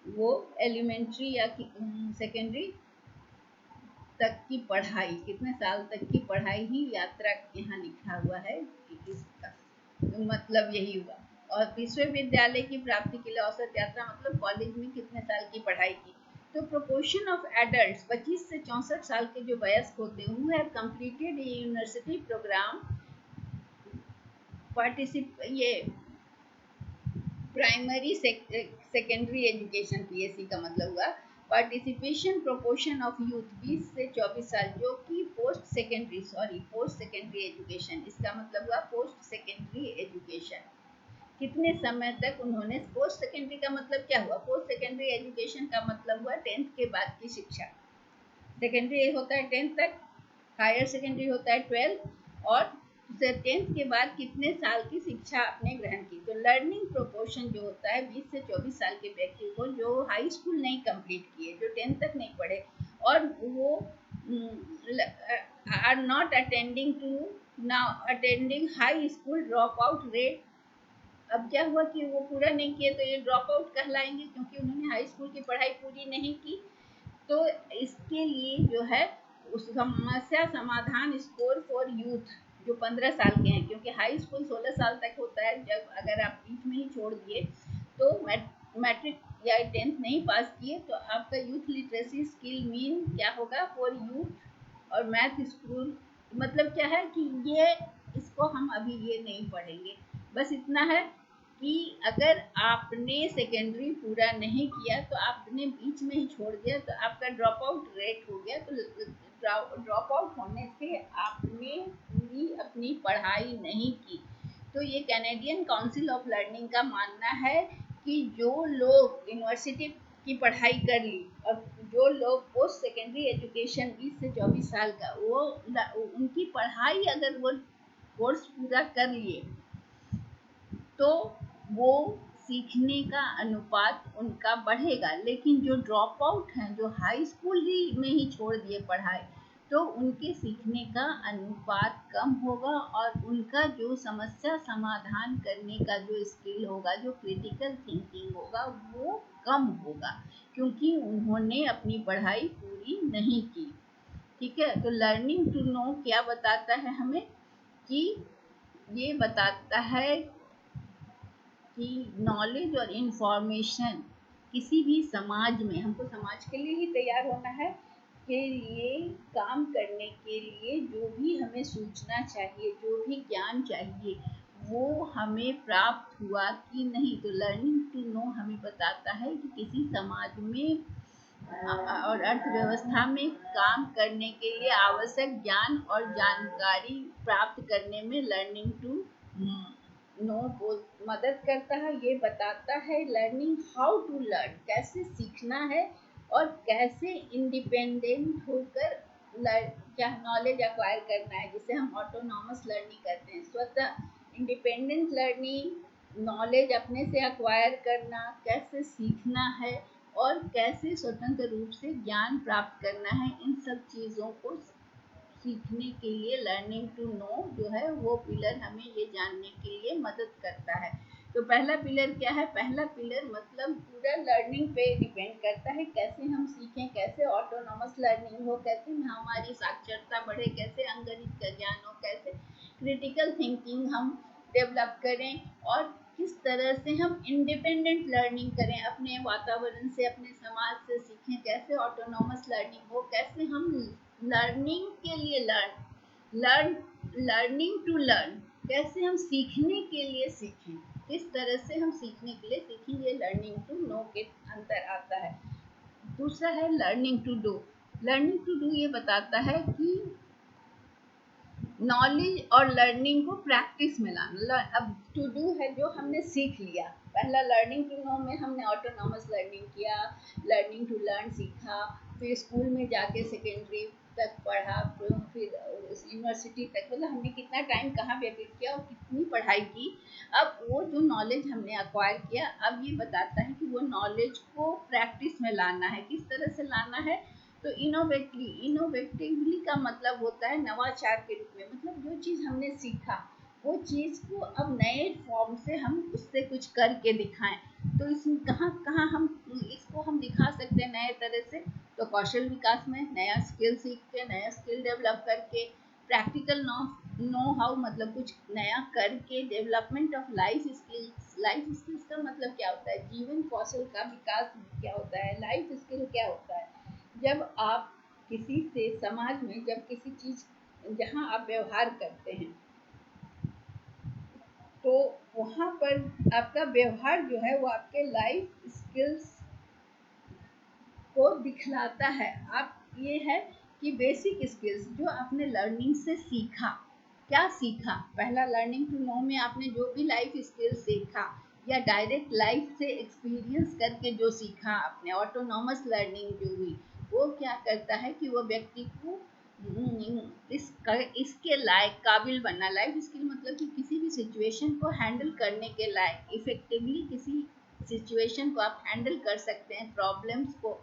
वो एलिमेंट्री या सेकेंडरी तक की पढ़ाई, कितने साल तक की पढ़ाई ही यात्रा यहाँ लिखा हुआ है कि इसका मतलब यही हुआ। और विश्वविद्यालय की प्राप्ति के लिए औसत यात्रा मतलब कॉलेज में कितने साल की पढ़ाई की। तो प्रोपोर्शन ऑफ एडल्ट्स 25 से 64 साल के जो वयस्क होते हैं, who have completed a university programme ये प्राइमरी सेकेंडरी एजुकेशन, पीएससी का मतलब हुआ पार्टिसिपेशन प्रोपोर्शन ऑफ यूथ 20 से 24 साल, जो कि पोस्ट सेकेंडरी एजुकेशन, इसका मतलब हुआ पोस्ट सेकेंडरी एजुकेशन। कितने समय तक उन्होंने, पोस्ट सेकेंडरी का मतलब क्या हुआ, पोस्ट सेकेंडरी एजुकेशन का मतलब हुआ 10th के बाद की शिक्षा। सेकेंडरी होता है 10th तक, हायर सेकेंडरी होता है 12, और 10th के बाद कितने साल की शिक्षा आपने ग्रहण की। तो लर्निंग प्रोपोर्शन जो होता है 20 से 24 साल के व्यक्ति को, जो हाई स्कूल नहीं कंप्लीट किए, जो 10th तक नहीं पढ़े, और वो are not attending high school, drop out rate. अब क्या हुआ कि वो पूरा नहीं किए तो ये ड्रॉप आउट कहलाएंगे, क्योंकि उन्होंने हाई स्कूल की पढ़ाई पूरी नहीं की। तो इसके लिए जो है उस समस्या समाधान स्कोर फॉर यूथ जो 15 साल के हैं, क्योंकि हाई स्कूल 16 साल तक होता है, जब अगर आप बीच में ही छोड़ दिए तो मैट्रिक या 10th नहीं पास किए, तो आपका यूथ लिटरेसी स्किल मीन क्या होगा फॉर यूथ। और मैथ स्कूल मतलब क्या है कि ये, इसको हम अभी ये नहीं पढ़ेंगे, बस इतना है कि अगर आपने सेकेंडरी पूरा नहीं किया तो आपने बीच में ही छोड़ दिया तो आपका ड्रॉप आउट रेट हो गया। तो ड्रॉप आउट होने से आपने पूरी अपनी पढ़ाई नहीं की। तो ये कैनेडियन काउंसिल ऑफ लर्निंग का मानना है कि जो लोग यूनिवर्सिटी की पढ़ाई कर ली और जो लोग पोस्ट सेकेंडरी एजुकेशन 20 से 24 साल का, वो उनकी पढ़ाई अगर वो कोर्स पूरा कर लिए तो वो सीखने का अनुपात उनका बढ़ेगा। लेकिन जो ड्रॉप आउट हैं, जो हाई स्कूल ही में ही छोड़ दिए पढ़ाई, तो उनके सीखने का अनुपात कम होगा और उनका जो समस्या समाधान करने का जो स्किल होगा, जो क्रिटिकल थिंकिंग होगा, वो कम होगा, क्योंकि उन्होंने अपनी पढ़ाई पूरी नहीं की। ठीक है, तो लर्निंग टू नो क्या बताता है हमें, कि ये बताता है कि नॉलेज और इन्फॉर्मेशन किसी भी समाज में, हमको समाज के लिए ही तैयार होना है, के लिए काम करने के लिए जो भी हमें सूचना चाहिए, जो भी ज्ञान चाहिए, वो हमें प्राप्त हुआ कि नहीं। तो लर्निंग टू नो हमें बताता है कि किसी समाज में और अर्थव्यवस्था में काम करने के लिए आवश्यक ज्ञान और जानकारी प्राप्त करने में लर्निंग टू नो मदद करता है। ये बताता है लर्निंग हाउ टू लर्न, कैसे सीखना है और कैसे इंडिपेंडेंट होकर क्या नॉलेज एक्वायर करना है, जिसे हम ऑटोनॉमस लर्निंग कहते हैं। स्वतः इंडिपेंडेंट लर्निंग, नॉलेज अपने से एक्वायर करना, कैसे सीखना है और कैसे स्वतंत्र रूप से ज्ञान प्राप्त करना है, इन सब चीज़ों को सीखने के लिए लर्निंग टू नो जो है वो पिलर हमें ये जानने के लिए मदद करता है। तो पहला पिलर क्या है, पहला पिलर मतलब पूरा लर्निंग पे डिपेंड करता है, कैसे हम सीखें, कैसे ऑटोनॉमस लर्निंग हो, कैसे हमारी साक्षरता बढ़े, कैसे अंगणित का ज्ञान हो, कैसे क्रिटिकल थिंकिंग हम डेवलप करें, और किस तरह से हम इंडिपेंडेंट लर्निंग करें, अपने वातावरण से, अपने समाज से सीखें, कैसे ऑटोनॉमस लर्निंग हो, कैसे हम लर्निंग के लिए लर्निंग टू लर्न, कैसे हम सीखने के लिए सीखें, किस तरह से हम सीखने के लिए सीखें, ये लर्निंग टू नो के अंदर आता है। दूसरा है learning to do. Learning to do ये बताता है कि नॉलेज और लर्निंग को प्रैक्टिस में लाना। अब टू डू है जो हमने सीख लिया, पहला लर्निंग टू नो में हमने ऑटोनॉमस लर्निंग किया, लर्निंग टू लर्न सीखा, फिर स्कूल में जाके सेकेंडरी तक पढ़ा, फिर यूनिवर्सिटी तक, मतलब हमने कितना टाइम कहाँ व्यतीत किया और कितनी पढ़ाई की। अब वो जो नॉलेज हमने अक्वायर किया, अब ये बताता है कि वो नॉलेज को प्रैक्टिस में लाना है, किस तरह से लाना है। तो इनोवेटिवली का मतलब होता है नवाचार के रूप में, मतलब जो चीज़ हमने सीखा वो चीज़ को अब नए फॉर्म से हम उससे कुछ करके दिखाएं। तो इसमें कहाँ कहाँ हम इसको हम दिखा सकते हैं नए तरह से, तो कौशल विकास में, नया स्किल सीख के, नया स्किल डेवलप करके, प्रैक्टिकल नो हाउ मतलब कुछ नया करके, development of life skills. Life skills का मतलब क्या होता है, जीवन कौशल का विकास क्या होता है, लाइफ स्किल क्या होता है। जब आप किसी से समाज में, जब किसी चीज़ जहाँ आप व्यवहार करते हैं, तो वहाँ पर आपका व्यवहार जो है वो आपके लाइफ स्किल्स को दिखलाता है। आप ये है कि बेसिक स्किल्स जो आपने लर्निंग से सीखा, क्या सीखा, पहला लर्निंग टू नो में आपने जो भी लाइफ स्किल्स सीखा या डायरेक्ट लाइफ से एक्सपीरियंस करके जो सीखा आपने, ऑटोनॉमस लर्निंग जो हुई, वो क्या करता है कि वो व्यक्ति को इसके लायक काबिल बनना। लाइफ स्किल मतलब कि किसी भी सिचुएशन को हैंडल करने के लायक, इफेक्टिवली किसी सिचुएशन को आप हैंडल कर सकते हैं, प्रॉब्लम्स को,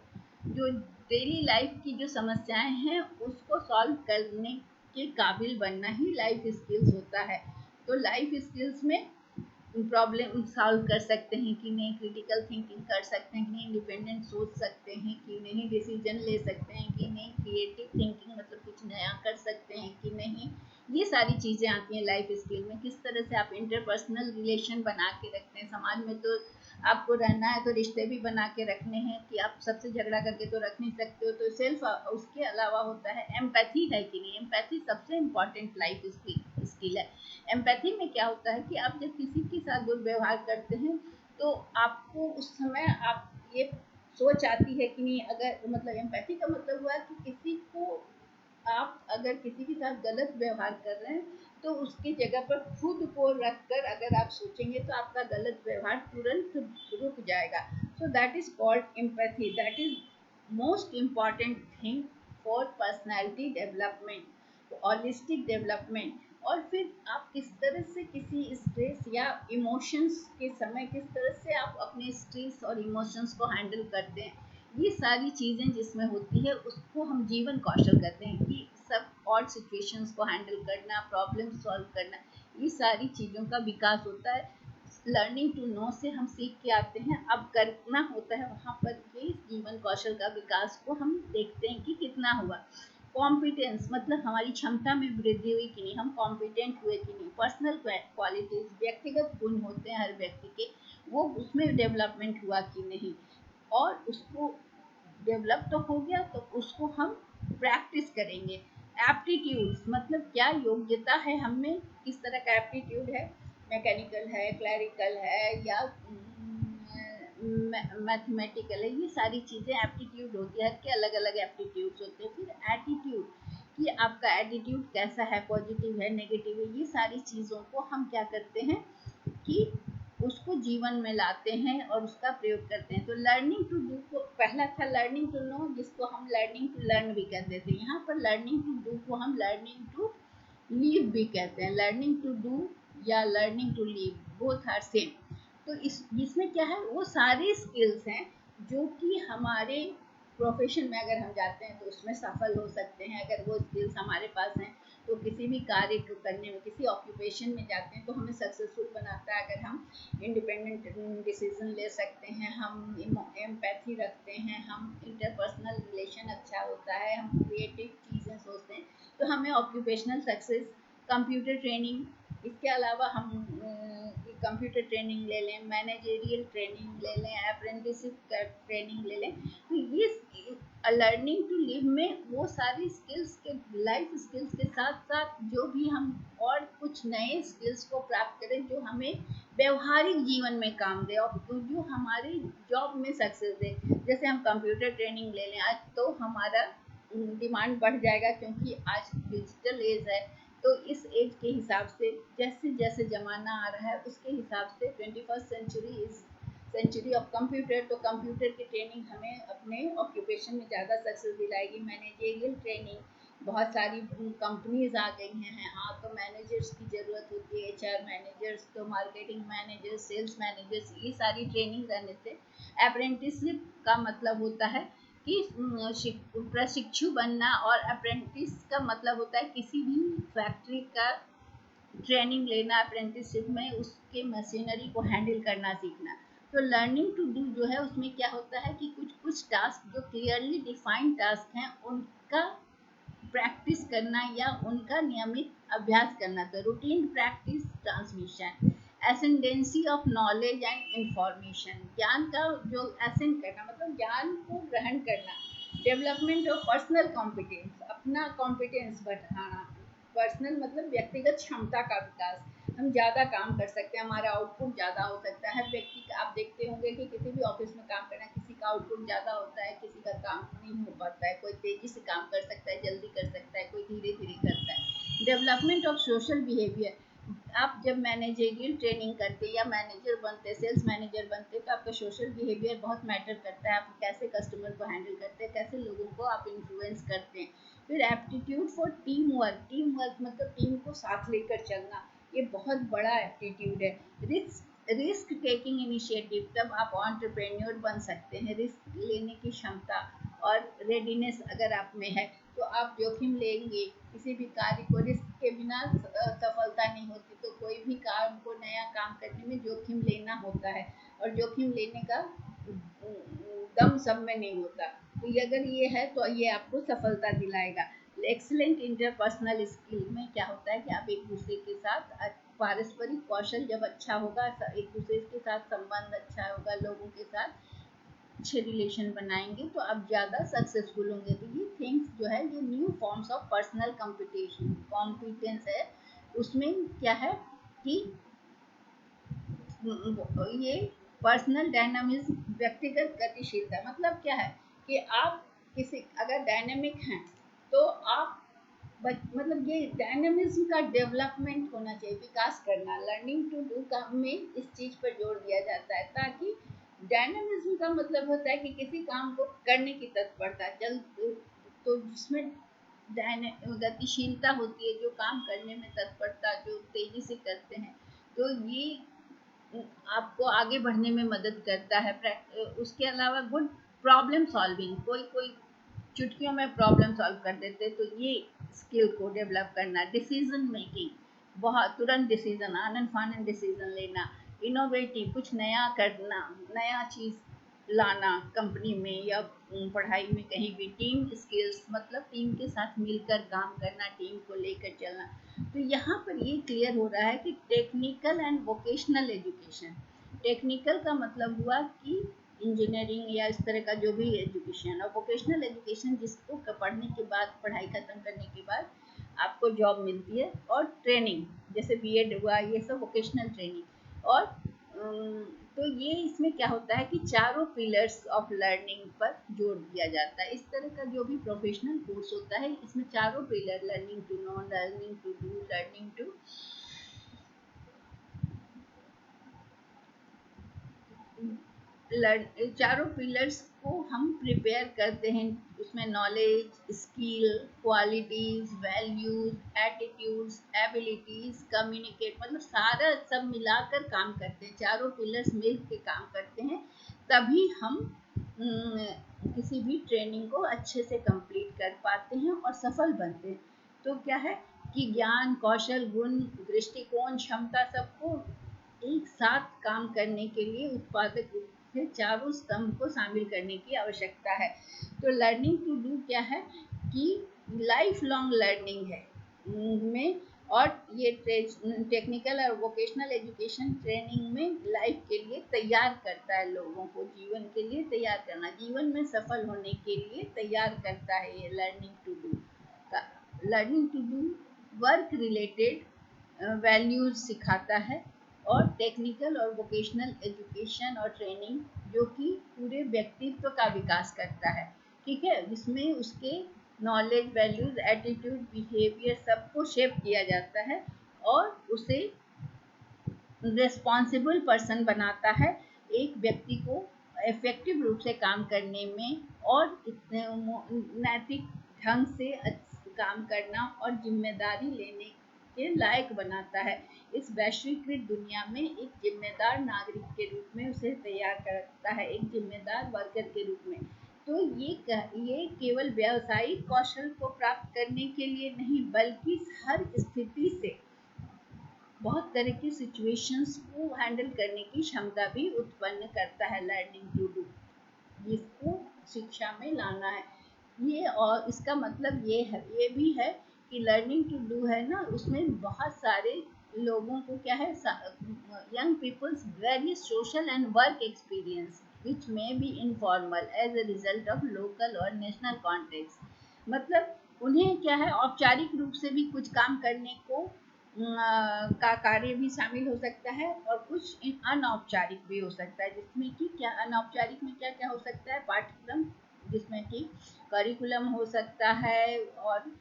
जो डेली लाइफ की जो समस्याएं हैं उसको सॉल्व करने के काबिल बनना ही लाइफ स्किल्स होता है। तो लाइफ स्किल्स में प्रॉब्लम सॉल्व कर सकते हैं कि नहीं, क्रिटिकल थिंकिंग कर सकते हैं कि नहीं, इंडिपेंडेंट सोच सकते हैं कि नहीं, डिसीजन ले सकते हैं कि नहीं, क्रिएटिव थिंकिंग मतलब कुछ नया कर सकते हैं कि नहीं, ये सारी चीज़ें आती हैं लाइफ स्किल में। किस तरह से आप इंटरपर्सनल रिलेशन बना के रखते हैं, समाज में तो आपको रहना है तो रिश्ते भी बना के रखने हैं कि आप सबसे झगड़ा करके तो रख नहीं सकते हो, तो सेल्फ, उसके अलावा होता है एम्पैथी, है कि नहीं, एम्पैथी सबसे इम्पॉर्टेंट लाइफ स्किल है। एम्पैथी में क्या होता है कि आप जब किसी के साथ दुर्व्यवहार करते हैं तो आपको उस समय आप ये सोच आती है कि नहीं, अगर मतलब एम्पैथी का मतलब हुआ कि किसी को आप अगर किसी के साथ गलत व्यवहार कर रहे हैं तो उसकी जगह पर खुद को रख कर अगर आप सोचेंगे तो आपका गलत व्यवहार तुरंत रुक जाएगा। So that is called empathy, that is most important thing for personality development, holistic development. और फिर आप किस तरह से किसी स्ट्रेस या इमोशंस के समय किस तरह से आप अपने स्ट्रेस और इमोशंस को हैंडल करते हैं, ये सारी चीज़ें जिसमें होती है उसको हम जीवन कौशल कहते हैं कि सब और सिचुएशंस को हैंडल करना, प्रॉब्लम सॉल्व करना, ये सारी चीज़ों का विकास होता है। लर्निंग टू नो से हम सीख के आते हैं, अब करना होता है वहाँ पर ये जीवन कौशल का विकास को हम देखते हैं कि कितना हुआ। कॉम्पिटेंस मतलब हमारी क्षमता में वृद्धि हुई कि नहीं, हम कॉम्पिटेंट हुए कि नहीं, पर्सनल क्वालिटीज, व्यक्तिगत गुण होते हैं हर व्यक्ति के, वो उसमें डेवलपमेंट हुआ कि नहीं, और उसको डेवलप तो हो गया तो उसको हम प्रैक्टिस करेंगे। एप्टीट्यूड्स मतलब क्या योग्यता है हमें, किस तरह का एप्टीट्यूड है, मैकेनिकल है, क्लैरिकल है या मैथमेटिकल है, ये सारी चीज़ें एप्टीट्यूड होती है, हर के अलग अलग एप्टीट्यूड्स होते हैं। फिर एटीट्यूड कि आपका एटीट्यूड कैसा है, पॉजिटिव है, नेगेटिव है, ये सारी चीज़ों को हम क्या करते हैं कि उसको जीवन में लाते हैं और उसका प्रयोग करते हैं। तो लर्निंग टू डू को पहला था लर्निंग टू नो, जिसको हम लर्निंग टू लर्न भी कहते थे। यहाँ पर लर्निंग टू डू को हम लर्निंग टू लीव भी कहते हैं। लर्निंग टू डू या learning to live both are same. तो इसमें क्या है, वो सारे स्किल्स हैं जो कि हमारे प्रोफेशन में अगर हम जाते हैं तो उसमें सफल हो सकते हैं। अगर वो स्किल्स हमारे पास हैं तो किसी भी कार्य को करने में, किसी ऑक्यूपेशन में जाते हैं तो हमें सक्सेसफुल बनाता है। अगर हम इंडिपेंडेंट डिसीजन ले सकते हैं, हम एम्पैथी रखते हैं, हम इंटरपर्सनल रिलेशन अच्छा होता है, हम क्रिएटिव चीज़ें सोचते हैं, तो हमें ऑक्यूपेशनल सक्सेस, कंप्यूटर ट्रेनिंग, इसके अलावा हम कंप्यूटर ट्रेनिंग ले लें, मैनेजेरियल ट्रेनिंग ले लें, अप्रेंटिसशिप ट्रेनिंग ले लें, तो ये लर्निंग टू लिव में वो सारी स्किल्स के, लाइफ स्किल्स के साथ साथ जो भी हम और कुछ नए स्किल्स को प्राप्त करें जो हमें व्यवहारिक जीवन में काम दे और जो हमारे जॉब में सक्सेस दे। जैसे हम कंप्यूटर ट्रेनिंग ले लें आज, तो हमारा डिमांड बढ़ जाएगा क्योंकि आज डिजिटल एज है। तो इस एज के हिसाब से जैसे जैसे ज़माना आ रहा है उसके हिसाब से 21st century is century of computer, तो कंप्यूटर की ट्रेनिंग हमें अपने ऑक्यूपेशन में ज़्यादा सक्सेस दिलाएगी। मैनेजेरियल ट्रेनिंग, बहुत सारी कंपनीज आ गई हैं, हाँ, तो मैनेजर्स की ज़रूरत होती है, एचआर मैनेजर्स, तो मार्केटिंग मैनेजर्स, सेल्स मैनेजर्स, ये सारी ट्रेनिंग रहने से। अप्रेंटिसशिप का मतलब होता है कि प्रशिक्षु बनना, और अप्रेंटिस का मतलब होता है किसी भी फैक्ट्री का ट्रेनिंग लेना, अप्रेंटिसशिप में उसके मशीनरी को हैंडल करना सीखना। तो लर्निंग टू डू जो है उसमें क्या होता है कि कुछ कुछ टास्क जो क्लियरली डिफाइंड टास्क हैं उनका प्रैक्टिस करना या उनका नियमित अभ्यास करना। तो routine practice transmission, ascendancy of knowledge and information, ज्ञान का जो एसेंड करना मतलब ज्ञान को ग्रहण करना। डेवलपमेंट ऑफ पर्सनल कॉम्पिटेंस, अपना कॉम्पिटेंस बढ़ाना, पर्सनल मतलब व्यक्तिगत क्षमता का विकास। हम ज़्यादा काम कर सकते हैं, हमारा आउटपुट ज़्यादा हो सकता है। हर व्यक्ति का आप देखते होंगे कि किसी भी ऑफिस में काम करना, किसी का आउटपुट ज़्यादा होता है, किसी का काम नहीं हो पाता है। कोई तेज़ी से काम कर सकता है, जल्दी कर सकता है, कोई धीरे धीरे करता है। डेवलपमेंट ऑफ सोशल बिहेवियर, आप जब मैनेजरियल ट्रेनिंग करते हैं या मैनेजर बनते, सेल्स मैनेजर बनते, तो आपका सोशल बिहेवियर बहुत मैटर करता है। आप कैसे कस्टमर को हैंडल करते हैं, कैसे लोगों को आप इन्फ्लुएंस करते हैं। फिर aptitude for team work, team work मतलब टीम को साथ लेकर चलना, ये बहुत बड़ा एप्टीट्यूड है। रिस्क टेकिंग इनिशिएटिव, तब आप एंटरप्रेन्योर बन सकते हैं। रिस्क लेने की क्षमता और रेडीनेस अगर आप में है तो आप जोखिम लेंगे। किसी भी कार्य को रिस्क के बिना सफलता नहीं होती। तो कोई भी काम को, नया काम करने में जोखिम लेना होता है, और जोखिम लेने का दम सब में नहीं होता। तो ये अगर ये है तो ये आपको सफलता दिलाएगा। एक्सीलेंट इंटरपर्सनल स्किल में क्या होता है कि आप एक दूसरे के साथ पारस्परिक कौशल जब अच्छा होगा, एक दूसरे के साथ संबंध अच्छा होगा, लोगों के साथ अच्छे रिलेशन बनाएंगे, तो आप ज़्यादा सक्सेसफुल होंगे। तो ये थिंग्स जो है, ये new forms of personal competition competence है। उसमें क्या है कि ये पर्सनल डायनामिज्म, व्यक्तिगत गतिशीलता, मतलब क्या है कि आप किसी अगर डायनेमिक हैं तो आप मतलब ये डायनेमिज्म का डेवलपमेंट होना चाहिए, विकास करना। लर्निंग टू डू का में इस चीज पर जोर दिया जाता है, ताकि डायनेमिज्म का मतलब होता है कि किसी काम को करने की तत्परता, जल्द, तो जिसमें गतिशीलता होती है, जो काम करने में तत्परता, जो तेजी से करते हैं, तो ये आपको आगे बढ़ने में मदद करता है। उसके अलावा गुड प्रॉब्लम सॉल्विंग, कोई कोई चुटकियों में प्रॉब्लम सॉल्व कर देते, तो ये स्किल को डेवलप करना। डिसीजन मेकिंग, बहुत तुरंत डिसीजन, आनन फानन डिसीजन लेना। इनोवेटिव, कुछ नया करना, नया चीज़ लाना कंपनी में या पढ़ाई में, कहीं भी। टीम स्किल्स मतलब टीम के साथ मिलकर काम करना, टीम को लेकर चलना। तो यहाँ पर ये क्लियर हो रहा है कि technical and vocational education, technical का मतलब हुआ कि इंजीनियरिंग या इस तरह का जो भी एजुकेशन, और वोकेशनल एजुकेशन जिसको पढ़ने के बाद, पढ़ाई खत्म करने के बाद आपको जॉब मिलती है। और ट्रेनिंग, जैसे बीएड हुआ, ये सब वोकेशनल ट्रेनिंग। और तो ये इसमें क्या होता है कि चारों पिलर्स ऑफ लर्निंग पर जोर दिया जाता है। इस तरह का जो भी प्रोफेशनल कोर्स होता है, इसमें चारों pillar, learning to know, learning to do, learning to, चारों पिलर्स को हम प्रिपेयर करते हैं। उसमें knowledge, skill, qualities, values, attitudes, abilities, communicate, मतलब सारा सब मिलाकर काम करते हैं। चारों पिलर्स मिल के काम करते हैं, तभी हम किसी भी ट्रेनिंग को अच्छे से कंप्लीट कर पाते हैं और सफल बनते हैं। तो क्या है कि ज्ञान, कौशल, गुण, दृष्टिकोण, क्षमता, सबको एक साथ काम करने के लिए उत्पादक रूप से चारों स्तंभ को शामिल करने की आवश्यकता है। तो लर्निंग टू डू क्या है कि लाइफ लॉन्ग लर्निंग है में, और ये टेक्निकल और वोकेशनल एजुकेशन ट्रेनिंग में लाइफ के लिए तैयार करता है, लोगों को जीवन के लिए तैयार करना, जीवन में सफल होने के लिए तैयार करता है ये लर्निंग टू डू का। Learning to do work related values सिखाता है, और टेक्निकल और वोकेशनल एजुकेशन और ट्रेनिंग जो कि पूरे व्यक्तित्व का विकास करता है। ठीक है, जिसमें उसके नॉलेज, वैल्यूज, एटीट्यूड, बिहेवियर सबको शेप किया जाता है, और उसे रिस्पॉन्सिबल पर्सन बनाता है, एक व्यक्ति को इफेक्टिव रूप से काम करने में, और इतने नैतिक ढंग से काम करना और जिम्मेदारी लेने के लायक बनाता है। इस वैश्वीकृत दुनिया में एक जिम्मेदार नागरिक के रूप में उसे तैयार करता है, एक जिम्मेदार वर्कर के रूप में। तो ये केवल व्यावसायिक कौशल को प्राप्त करने के लिए नहीं, बल्कि हर स्थिति से, बहुत तरह की सिचुएशंस को हैंडल करने की क्षमता भी उत्पन्न करता है लर्निंग टू डू, जिसको शिक्षा में लाना है। ये, और इसका मतलब ये है, ये भी है कि लर्निंग टू डू है ना, उसमें बहुत सारे लोगों को क्या है, young peoples various social and work experience which may be informal as a result of local और नेशनल कॉन्टेक्स्ट। मतलब उन्हें क्या है, औपचारिक रूप से भी कुछ काम करने को का कार्य भी शामिल हो सकता है और कुछ अनौपचारिक भी हो सकता है, जिसमें कि क्या अनौपचारिक में क्या क्या हो सकता है, पाठ्यक्रम जिसमें कि करिकुलम हो सकता है और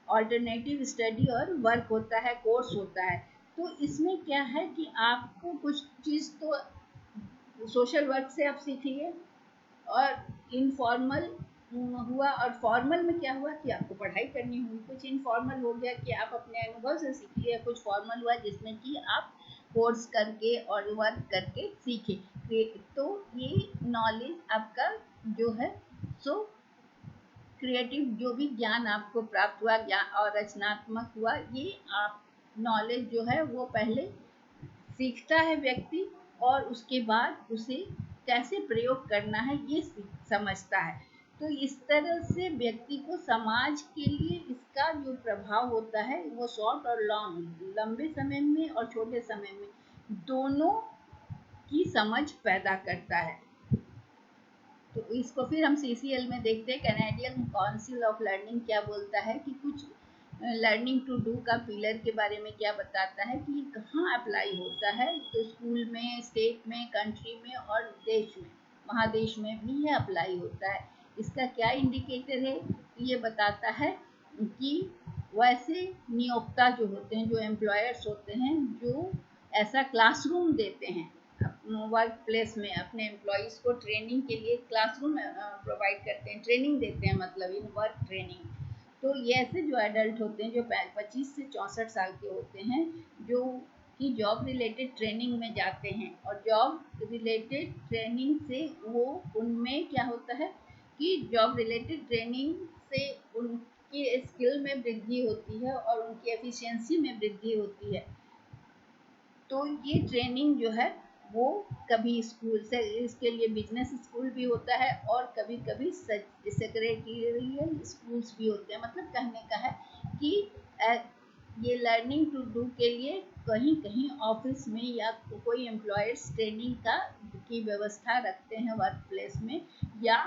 ऑल्टरनेटिव स्टडी और वर्क होता है, कोर्स होता है। तो इसमें क्या है कि आपको कुछ चीज़ तो सोशल वर्क से आप सीखिए और इनफॉर्मल हुआ, और फॉर्मल में क्या हुआ कि आपको पढ़ाई करनी हुई, कुछ इनफॉर्मल हो गया कि आप अपने अनुभव से सीख लिया, कुछ फॉर्मल हुआ जिसमें कि आप कोर्स करके और वर्क करके सीखे। तो ये नॉलेज आपका जो है सो क्रिएटिव जो भी ज्ञान आपको प्राप्त हुआ, ज्ञान और रचनात्मक हुआ, ये आप नॉलेज जो है वो पहले सीखता है व्यक्ति, और उसके बाद उसे कैसे प्रयोग करना है ये समझता है। तो इस तरह से व्यक्ति को समाज के लिए इसका जो प्रभाव होता है वो शॉर्ट और लॉन्ग, लंबे समय में और छोटे समय में दोनों की समझ पैदा करता है। तो इसको फिर हम सीसीएल में देखते हैं, कैनेडियन काउंसिल ऑफ लर्निंग क्या बोलता है कि कुछ लर्निंग टू डू का पिलर के बारे में क्या बताता है कि ये कहाँ अप्लाई होता है। तो स्कूल में, स्टेट में, कंट्री में और देश में, महादेश में भी ये अप्लाई होता है। इसका क्या इंडिकेटर है, ये बताता है कि वैसे नियोक्ता जो होते हैं, जो एम्प्लॉयर्स होते हैं, जो ऐसा क्लासरूम देते हैं वर्क प्लेस में अपने एम्प्लॉयज़ को ट्रेनिंग के लिए क्लासरूम प्रोवाइड करते हैं, ट्रेनिंग देते हैं, मतलब इन वर्क ट्रेनिंग। तो ये ऐसे जो एडल्ट होते हैं जो 25 से 64 साल के होते हैं, जो कि जॉब रिलेटेड ट्रेनिंग में जाते हैं, और जॉब रिलेटेड ट्रेनिंग से वो उनमें क्या होता है कि जॉब रिलेटेड ट्रेनिंग से उनकी स्किल में वृद्धि होती है और उनकी एफिशिएंसी में वृद्धि होती है। तो ये ट्रेनिंग जो है वो कभी स्कूल से, इसके लिए बिजनेस स्कूल भी होता है और कभी कभी सेक्रेटरियल स्कूल्स भी होते हैं। मतलब कहने का है कि ये लर्निंग टू डू के लिए कहीं कहीं ऑफिस में या कोई एम्प्लॉयर्स ट्रेनिंग का की व्यवस्था रखते हैं वर्क प्लेस में, या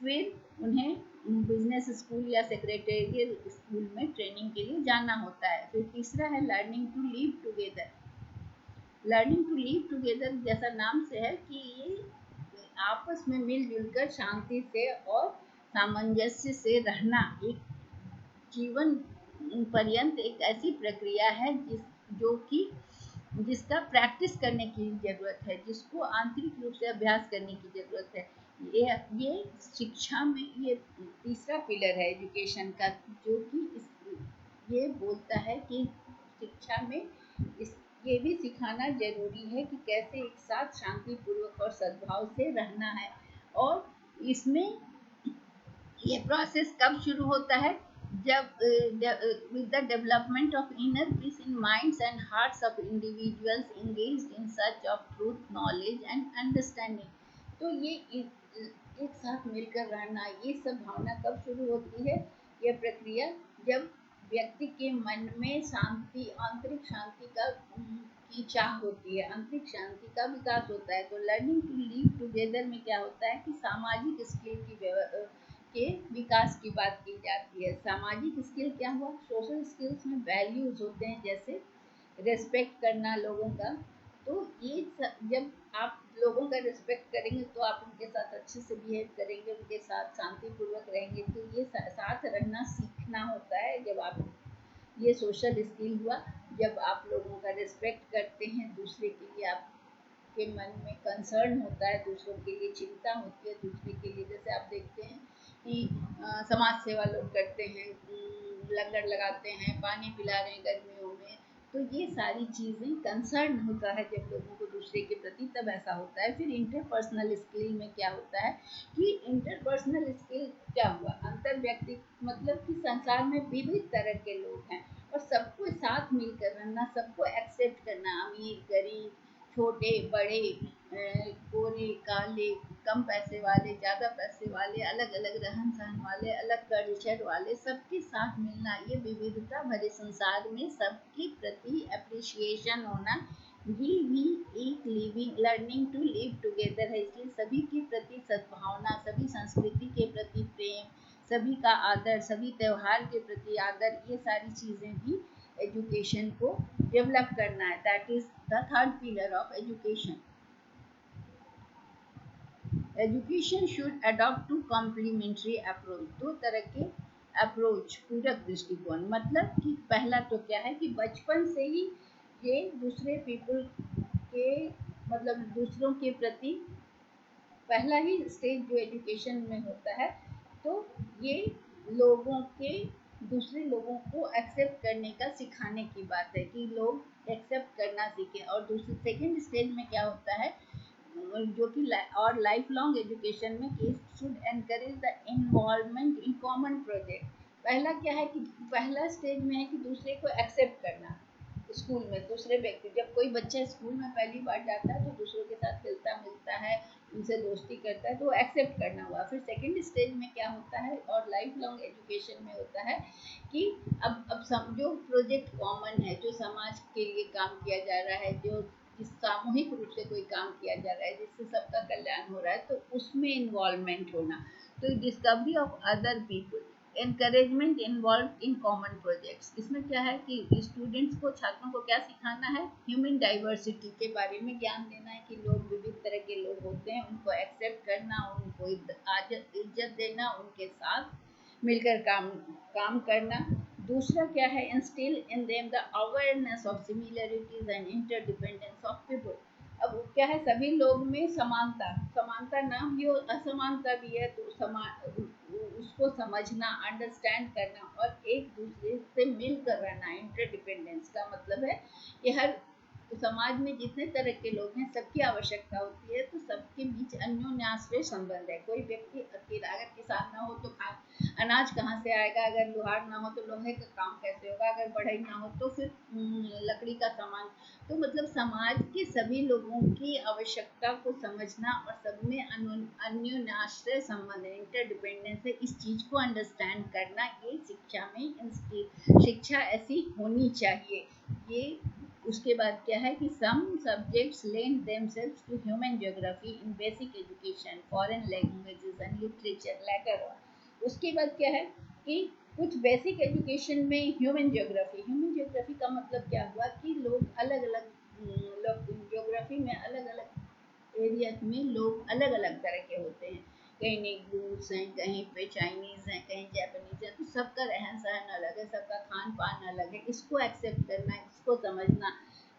फिर उन्हें बिजनेस स्कूल या सेक्रेटरियल स्कूल में ट्रेनिंग के लिए जाना होता है। फिर तीसरा है learning to live together. Learning to live together जैसा नाम से है कि ये आपस में मिलजुल कर शांति से और सामंजस्य से रहना एक जीवन पर्यंत एक ऐसी प्रक्रिया है जो कि जिसका प्रैक्टिस करने की जरूरत है, जिसको आंतरिक रूप से अभ्यास करने की जरूरत है। ये शिक्षा में ये तीसरा पिलर है एजुकेशन का, जो कि ये बोलता है कि शिक्षा में इस ये भी सिखाना जरूरी है कि कैसे एक साथ शांतिपूर्वक और सद्भाव से रहना है। और इसमें ये प्रोसेस कब शुरू होता है, जब with the development of inner peace in minds and hearts of individuals engaged in search of truth, knowledge and understanding। तो ये एक साथ मिलकर रहना, ये सब भावना कब शुरू होती है, यह प्रक्रिया जब व्यक्ति के मन में शांति, आंतरिक शांति का की चाह होती है, आंतरिक शांति का विकास होता है। तो लर्निंग टू लिव टुगेदर में क्या होता है कि सामाजिक स्किल के विकास की बात की जाती है। सामाजिक स्किल क्या हुआ, सोशल स्किल्स में वैल्यूज होते हैं, जैसे रेस्पेक्ट करना लोगों का। तो ये जब आप लोगों का रिस्पेक्ट करेंगे तो आप उनके साथ अच्छे से बिहेव करेंगे, उनके साथ शांतिपूर्वक रहेंगे। तो ये साथ रहना सीखना होता है। जब आप, ये सोशल स्किल हुआ, जब आप लोगों का रिस्पेक्ट करते हैं, दूसरे के लिए आपके मन में कंसर्न होता है, दूसरों के लिए चिंता होती है, दूसरे के लिए, जैसे आप देखते हैं कि समाज सेवा लोग करते हैं, लंगर लगाते हैं, पानी पिला रहे हैं गर्मियों में। तो ये सारी चीज़ें कंसर्न होता है जब लोगों को दूसरे के प्रति, तब ऐसा होता है। फिर इंटरपर्सनल स्किल में क्या होता है कि इंटरपर्सनल स्किल क्या हुआ, अंतर व्यक्ति, मतलब कि संसार में विविध तरह के लोग हैं और सबको साथ मिलकर रहना, सबको एक्सेप्ट करना, अमीर गरीब, छोटे बड़े, गोरे काले, कम पैसे वाले, ज़्यादा पैसे वाले, अलग अलग रहन सहन वाले, अलग कल्चर वाले, सबके साथ मिलना, ये विविधता भरे संसार में सबके प्रति अप्रिसिएशन होना, ये भी एक living learning to live together है। इसलिए सभी के प्रति सद्भावना, सभी संस्कृति के प्रति प्रेम, सभी का आदर, सभी त्यौहार के प्रति आदर, ये सारी चीज़ें भी एजुकेशन को डेवलप करना है. That is the third pillar of education. Education should adopt two complementary approach. दो तरह के अप्रोच, पूरक दृष्टिकोण. मतलब कि पहला तो क्या है कि बचपन से ही ये दूसरे पीपल के मतलब दूसरों के प्रति पहला ही स्टेज जो एजुकेशन में होता है, तो ये लोगों के दूसरे लोगों को एक्सेप्ट करने का सिखाने की बात है कि लोग एक्सेप्ट करना सीखें. और दूसरे सेकंड स्टेज में क्या होता है जो कि और लाइफ लॉन्ग एजुकेशन में कि should encourage the involvement in common project. पहला क्या है कि पहला स्टेज में है कि दूसरे को एक्सेप्ट करना. स्कूल में दूसरे व्यक्ति, जब कोई बच्चा स्कूल में पहली बार जाता है तो दूसरों के साथ मिलता मिलता है, उनसे दोस्ती करता है, तो एक्सेप्ट करना हुआ. फिर सेकंड स्टेज में क्या होता है और लाइफ लॉन्ग एजुकेशन में होता है कि अब जो प्रोजेक्ट कॉमन है, जो समाज के लिए काम किया जा रहा है, जो जिस सामूहिक रूप से कोई काम किया जा रहा है जिससे सबका कल्याण हो रहा है, तो उसमें इन्वॉल्वमेंट होना. तो discovery of other people, encouragement involve in common projects. इसमें क्या है कि स्टूडेंट्स को, छात्रों को क्या सिखाना है, ह्यूमन डाइवर्सिटी के बारे में ज्ञान देना है कि लोग विविध तरह के लोग होते हैं, उनको एक्सेप्ट करना, उनको इज्जत देना, उनके साथ मिलकर काम काम करना. दूसरा क्या है, instil in them the awareness of similarities and interdependence of people. अब क्या है, सभी लोग में समानता, समानता ना भी हो, असमानता भी है, तो उसको समझना, अंडरस्टैंड करना और एक दूसरे से मिलकर रहना. इंटरडिपेंडेंस का मतलब है कि हर समाज में जितने तरह के लोग हैं सबकी आवश्यकता होती है, तो सबके बीच अन्योन्याश्रय संबंध है. कोई व्यक्ति अकेला, अगर किसान ना हो तो अनाज कहाँ से आएगा, अगर लोहार ना हो तो लोहे का काम कैसे होगा, अगर बढ़ई ना हो तो फिर लकड़ी का सामान. तो मतलब समाज के सभी लोगों की आवश्यकता को समझना और सब में अन्योन्याश्रय संबंध है, इंटरडिपेंडेंस है, इस चीज को अंडरस्टैंड करना, ये शिक्षा में शिक्षा ऐसी होनी चाहिए. ये उसके बाद क्या है कि some subjects lend themselves to human geography in basic education, foreign languages and literature later on. उसके बाद क्या है कि कुछ बेसिक एजुकेशन में ह्यूमन ज्योग्राफी. ह्यूमन ज्योग्राफी का मतलब क्या हुआ कि लोग अलग अलग लोग ज्योग्राफी में अलग अलग एरिया में लोग अलग अलग तरह के होते हैं. कहीं नेग्रूस हैं, कहीं पे चाइनीज हैं, कहीं जापानीज हैं, तो सबका रहन सहन अलग है, सबका खान पान अलग है. इसको एक्सेप्ट करना, इसको समझना.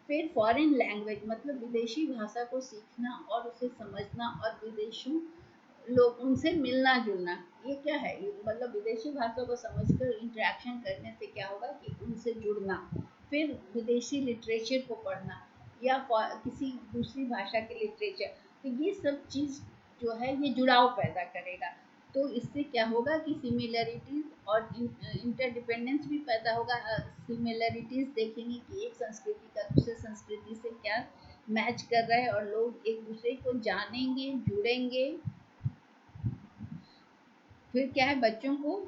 फिर फॉरेन लैंग्वेज मतलब विदेशी भाषा को सीखना और उसे समझना और विदेशों लोग उनसे मिलना जुलना. ये क्या है, ये मतलब विदेशी भाषा को समझकर इंटरेक्शन करने से क्या होगा कि उनसे जुड़ना. फिर विदेशी लिटरेचर को पढ़ना या किसी दूसरी भाषा के लिटरेचर, तो ये सब चीज़ जो है ये जुड़ाव पैदा करेगा. तो इससे क्या होगा कि सिमिलरिटीज और इंटरडिपेंडेंस भी पैदा होगा. सिमिलरिटीज देखेंगे कि एक संस्कृति का दूसरे संस्कृति से क्या मैच कर रहा है और लोग एक दूसरे को जानेंगे, जुड़ेंगे. फिर क्या है, बच्चों को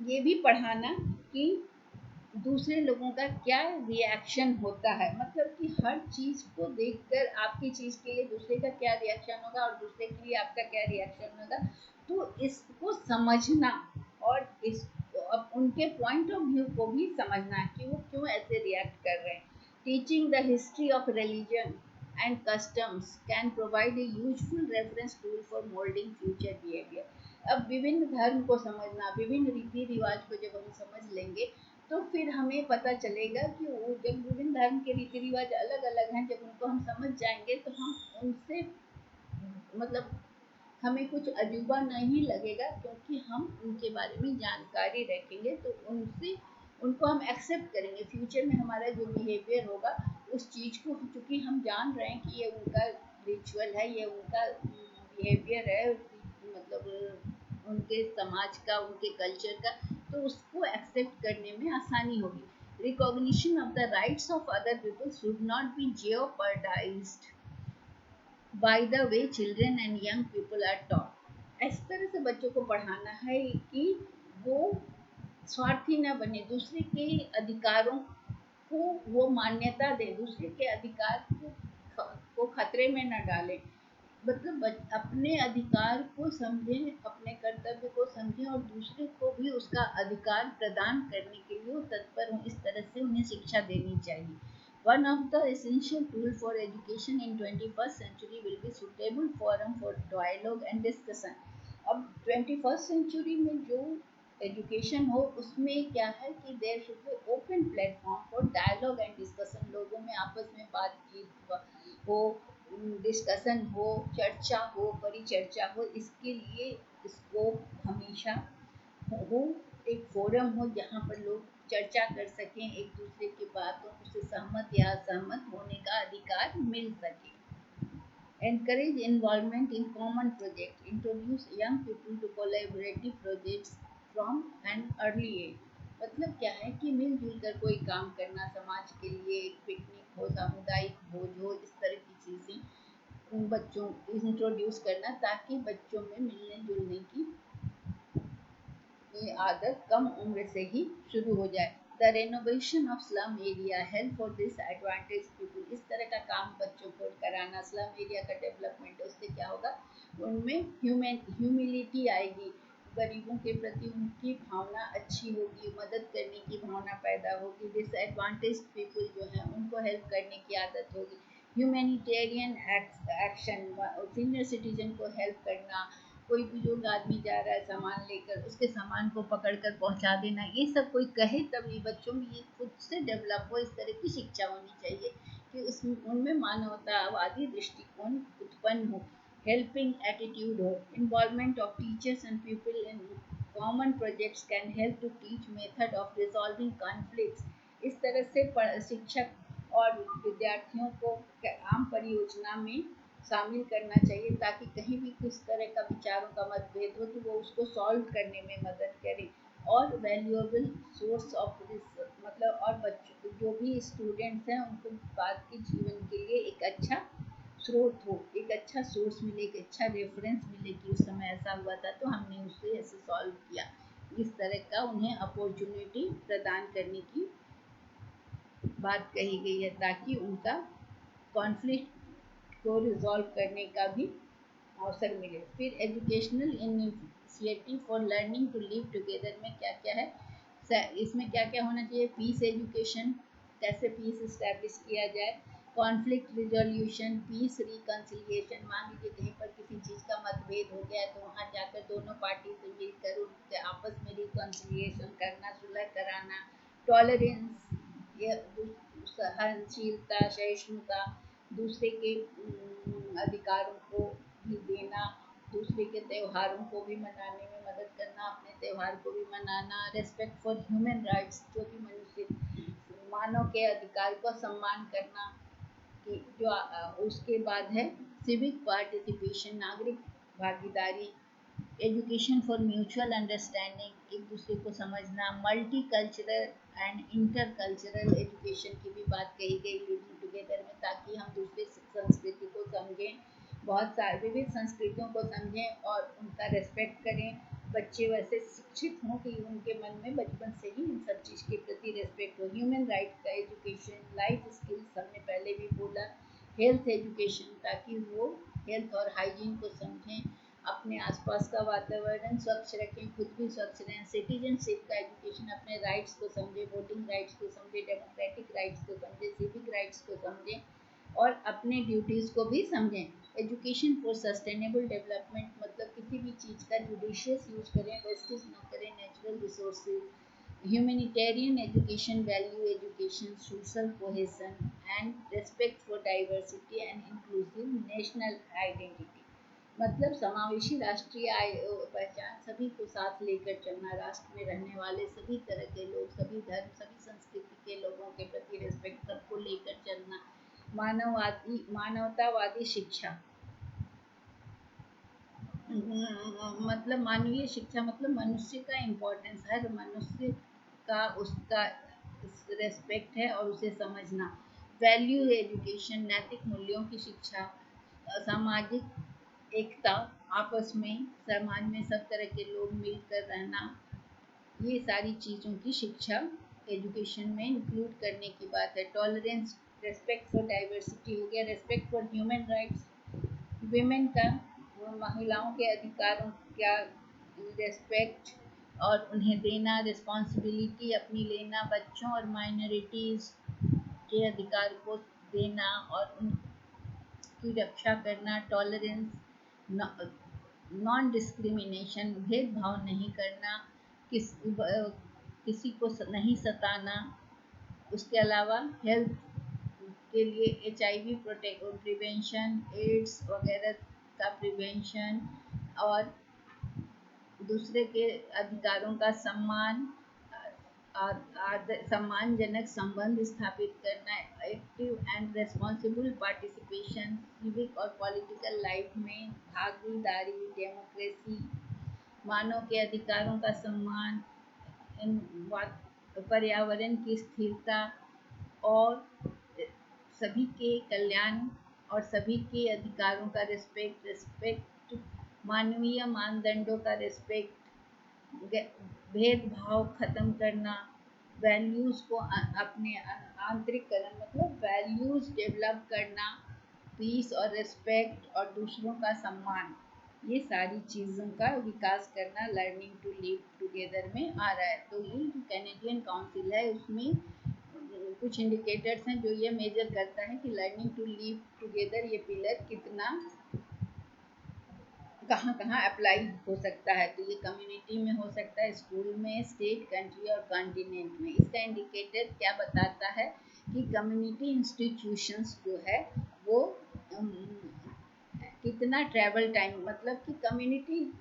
ये भी पढ़ाना कि दूसरे लोगों का क्या रिएक्शन होता है. मतलब कि हर चीज को देखकर आपकी चीज के लिए दूसरे का क्या रिएक्शन होगा और दूसरे के लिए आपका क्या रिएक्शन होगा. तो इसको समझना और इस अब उनके पॉइंट ऑफ व्यू को भी समझना कि वो क्यों ऐसे रिएक्ट कर रहे हैं. Teaching the history of religion and customs can provide a useful reference tool for moulding future behaviour. अब विभिन्न धर्म को समझना, विभिन्न रीति रिवाज को जब हम समझ लेंगे तो फिर हमें पता चलेगा कि वो जब विभिन्न धर्म के रीति रिवाज अलग अलग हैं, जब उनको हम समझ जाएंगे तो हम उनसे मतलब हमें कुछ अजूबा नहीं लगेगा, क्योंकि हम उनके बारे में जानकारी रखेंगे तो उनसे उनको हम एक्सेप्ट करेंगे. फ्यूचर में हमारा जो बिहेवियर होगा उस चीज़ को, चूँकि हम जान रहे हैं कि ये उनका रिचुअल है, ये उनका बिहेवियर है, मतलब उनके समाज का, उनके कल्चर का, तो उसको एक्सेप्ट करने में आसानी होगी. Recognition of the rights of other people should not be jeopardized by the way children and young people are taught. इस तरह से बच्चों को पढ़ाना है कि वो स्वार्थी न बने, दूसरे के अधिकारों को वो मान्यता दे, दूसरे के अधिकार को खतरे में न डालें. मतलब अपने अधिकार को समझें, अपने कर्तव्य को समझें और दूसरे को भी उसका अधिकार प्रदान करने के लिए वो तत्पर हों। इस तरह से उन्हें शिक्षा देनी चाहिए। One of the essential tools for education in 21st century will be suitable forum for dialogue and discussion. अब 21st सेंचुरी में जो एजुकेशन हो उसमें क्या है कि there should be open platform for dialogue and discussion. लोगों में आपस में बातचीत हो, डिस्कशन हो, चर्चा हो, परिचर्चा हो। इसके लिए स्कोप हमेशा हो, एक फोरम हो जहाँ पर लोग चर्चा कर सकें, एक दूसरे की बातों से सहमत या असहमत होने का अधिकार मिल सके। Encourage involvement in common projects. Introduce young people to collaborative projects from an early age. मतलब क्या है कि मिलजुल कर कोई काम करना, समाज के लिए एक पिकनिक हो, सामुदायिक भोज हो, इस तरह की चीज़ें उन बच्चों इंट्रोड्यूस करना ताकि बच्चों में मिलने जुलने की ये आदत कम उम्र से ही शुरू हो जाए। The renovation of slum area help for this advantage people. इस तरह का काम बच्चों को कराना, स्लम एरिया का डेवलपमेंट, उससे क्या होगा, उनमें ह्यूमिलिटी आएगी, गरीबों के प्रति उनकी भावना अच्छी होगी, मदद करने की भावना पैदा होगी। डिसएडवांटेज पीपल जो है उनको हेल्प करने की आदत होगी। ह्यूमैनिटेरियन एक्शन, सीनियर सिटीजन को हेल्प करना, कोई बुजुर्ग आदमी जा रहा है सामान लेकर, उसके सामान को पकड़ कर पहुंचा देना, ये सब कोई कहे तभी बच्चों में ये खुद से डेवलप हो। इस तरह की शिक्षा होनी चाहिए कि उसमें उनमें मानवतावादी दृष्टिकोण उत्पन्न हो, हेल्पिंग एटीट्यूड हो। Involvement of teachers and people in common projects can help to teach method of resolving conflicts. इस तरह से शिक्षक और विद्यार्थियों को आम परियोजना में शामिल करना चाहिए ताकि कहीं भी किस तरह का विचारों का मतभेद हो तो वो उसको सॉल्व करने में मदद करें। और वैल्यूएबल सोर्स ऑफ मतलब और बच्चों जो भी स्टूडेंट्स हैं उनको बाद के जीवन के लिए एक अच्छा स्रोत हो, एक अच्छा सोर्स मिले, एक अच्छा रेफरेंस मिले कि उस समय ऐसा हुआ था तो हमने उससे ऐसे सॉल्व किया। इस तरह का उन्हें अपॉर्चुनिटी प्रदान करने की बात कही गई है ताकि उनका कॉन्फ्लिक्ट को रिजॉल्व करने का भी अवसर मिले। फिर educational initiative for learning to live together में क्या क्या है, इसमें क्या क्या होना चाहिए। पीस एजुकेशन, कैसे पीस इस्टेब्लिश किया जाए। कॉन्फ्लिक्ट रिजोल्यूशन, पीस रिकन्सिलिएशन, मान लीजिए कहीं पर किसी चीज़ का मतभेद हो गया है तो वहाँ जाकर दोनों पार्टी से मिलकर उनके आपस में रिकन्सिलिएशन करना, सुलह कराना। टॉलरेंस, ये सहनशीलता, सहिष्णुता, दूसरे के अधिकारों को भी देना, दूसरे के त्योहारों को भी मनाने में मदद करना, अपने त्यौहार को भी मनाना। रेस्पेक्ट फॉर ह्यूमन राइट्स, जो कि मनुष्य मानव के अधिकार को सम्मान करना कि जो उसके बाद है सिविक पार्टिसिपेशन, नागरिक भागीदारी। एजुकेशन फॉर म्यूचुअल अंडरस्टैंडिंग, एक दूसरे को समझना। Multi cultural and inter cultural education की भी बात कही गई लिविंग टुगेदर में, ताकि हम दूसरे संस्कृति को समझें, बहुत सारे विविध संस्कृतियों को समझें और उनका रेस्पेक्ट करें। बच्चे वैसे शिक्षित हों कि उनके मन में बचपन से ही इन सब चीज़ के प्रति रेस्पेक्ट हो। ह्यूमन राइट्स का एजुकेशन, लाइफ स्किल्स हमने पहले भी बोला। हेल्थ एजुकेशन, ताकि वो हेल्थ और हाइजीन को समझें, अपने आसपास का वातावरण स्वच्छ रखें, खुद भी स्वच्छ रहें। सिटीजनशिप का एजुकेशन, अपने राइट्स को समझें, वोटिंग राइट्स को समझें, डेमोक्रेटिक राइट्स को समझें, सिविक राइट्स को समझें और अपने ड्यूटीज़ को भी समझें। एजुकेशन फॉर सस्टेनेबल डेवलपमेंट, मतलब किसी भी चीज़ का जुडिशियस यूज करें, वेस्टेज ना करें natural resources. Humanitarian education, value education, social cohesion and respect for diversity and inclusive national identity. मतलब समावेशी राष्ट्रीय पहचान, सभी को साथ लेकर चलना, राष्ट्र में रहने वाले सभी तरह के लोग, सभी धर्म, सभी संस्कृति के लोगों के प्रति रेस्पेक्ट, सबको लेकर चलना। मानवतावादी शिक्षा, मतलब मानवीय शिक्षा, मतलब मनुष्य का इम्पोर्टेंस, हर मनुष्य का उसका रेस्पेक्ट है और उसे समझना। वैल्यू एजुकेशन, नैतिक मूल्यों की शिक्षा। सामाजिक एकता, आपस में समाज में सब तरह के लोग मिलकर रहना, ये सारी चीज़ों की शिक्षा एजुकेशन में इंक्लूड करने की बात है। टॉलरेंस, रेस्पेक्ट फॉर डाइवर्सिटी हो गया, respect for human rights, women का महिलाओं के अधिकारों का रेस्पेक्ट और उन्हें देना, रिस्पॉन्सिबिलिटी अपनी लेना, बच्चों और माइनॉरिटीज़ के अधिकार को देना और उनकी रक्षा करना, टॉलरेंस, नॉन डिस्क्रिमिनेशन, भेदभाव नहीं करना, किसी को नहीं सताना। उसके अलावा हेल्थ के लिए HIV प्रिवेंशन, एड्स वगैरह का प्रिवेंशन और दूसरे के अधिकारों का सम्मान और सम्मानजनक संबंध स्थापित करना, active and responsible participation civic और पॉलिटिकल लाइफ में, भागीदारी, डेमोक्रेसी, मानव के अधिकारों का सम्मान, पर्यावरण की स्थिरता और सभी के कल्याण और सभी के अधिकारों का रिस्पेक्ट, मानवीय मानदंडों का रिस्पेक्ट, भेदभाव खत्म करना, वैल्यूज़ को अपने आंतरिक करना, मतलब वैल्यूज़ डेवलप करना, पीस और रिस्पेक्ट और दूसरों का सम्मान, ये सारी चीज़ों का विकास करना लर्निंग टू लिव टुगेदर में आ रहा है। तो ये जो कैनेडियन काउंसिल है उसमें कुछ इंडिकेटर्स हैं जो ये मेजर करता है कि लर्निंग टू लिव टुगेदर ये पिलर कितना कहाँ कहाँ अप्लाई हो सकता है। तो ये कम्युनिटी में हो सकता है, स्कूल में, स्टेट, कंट्री और कॉन्टिनेंट में। इसका इंडिकेटर क्या बताता है कि कम्युनिटी इंस्टीट्यूशंस जो है वो कितना ट्रैवल टाइम, मतलब कि कम्युनिटी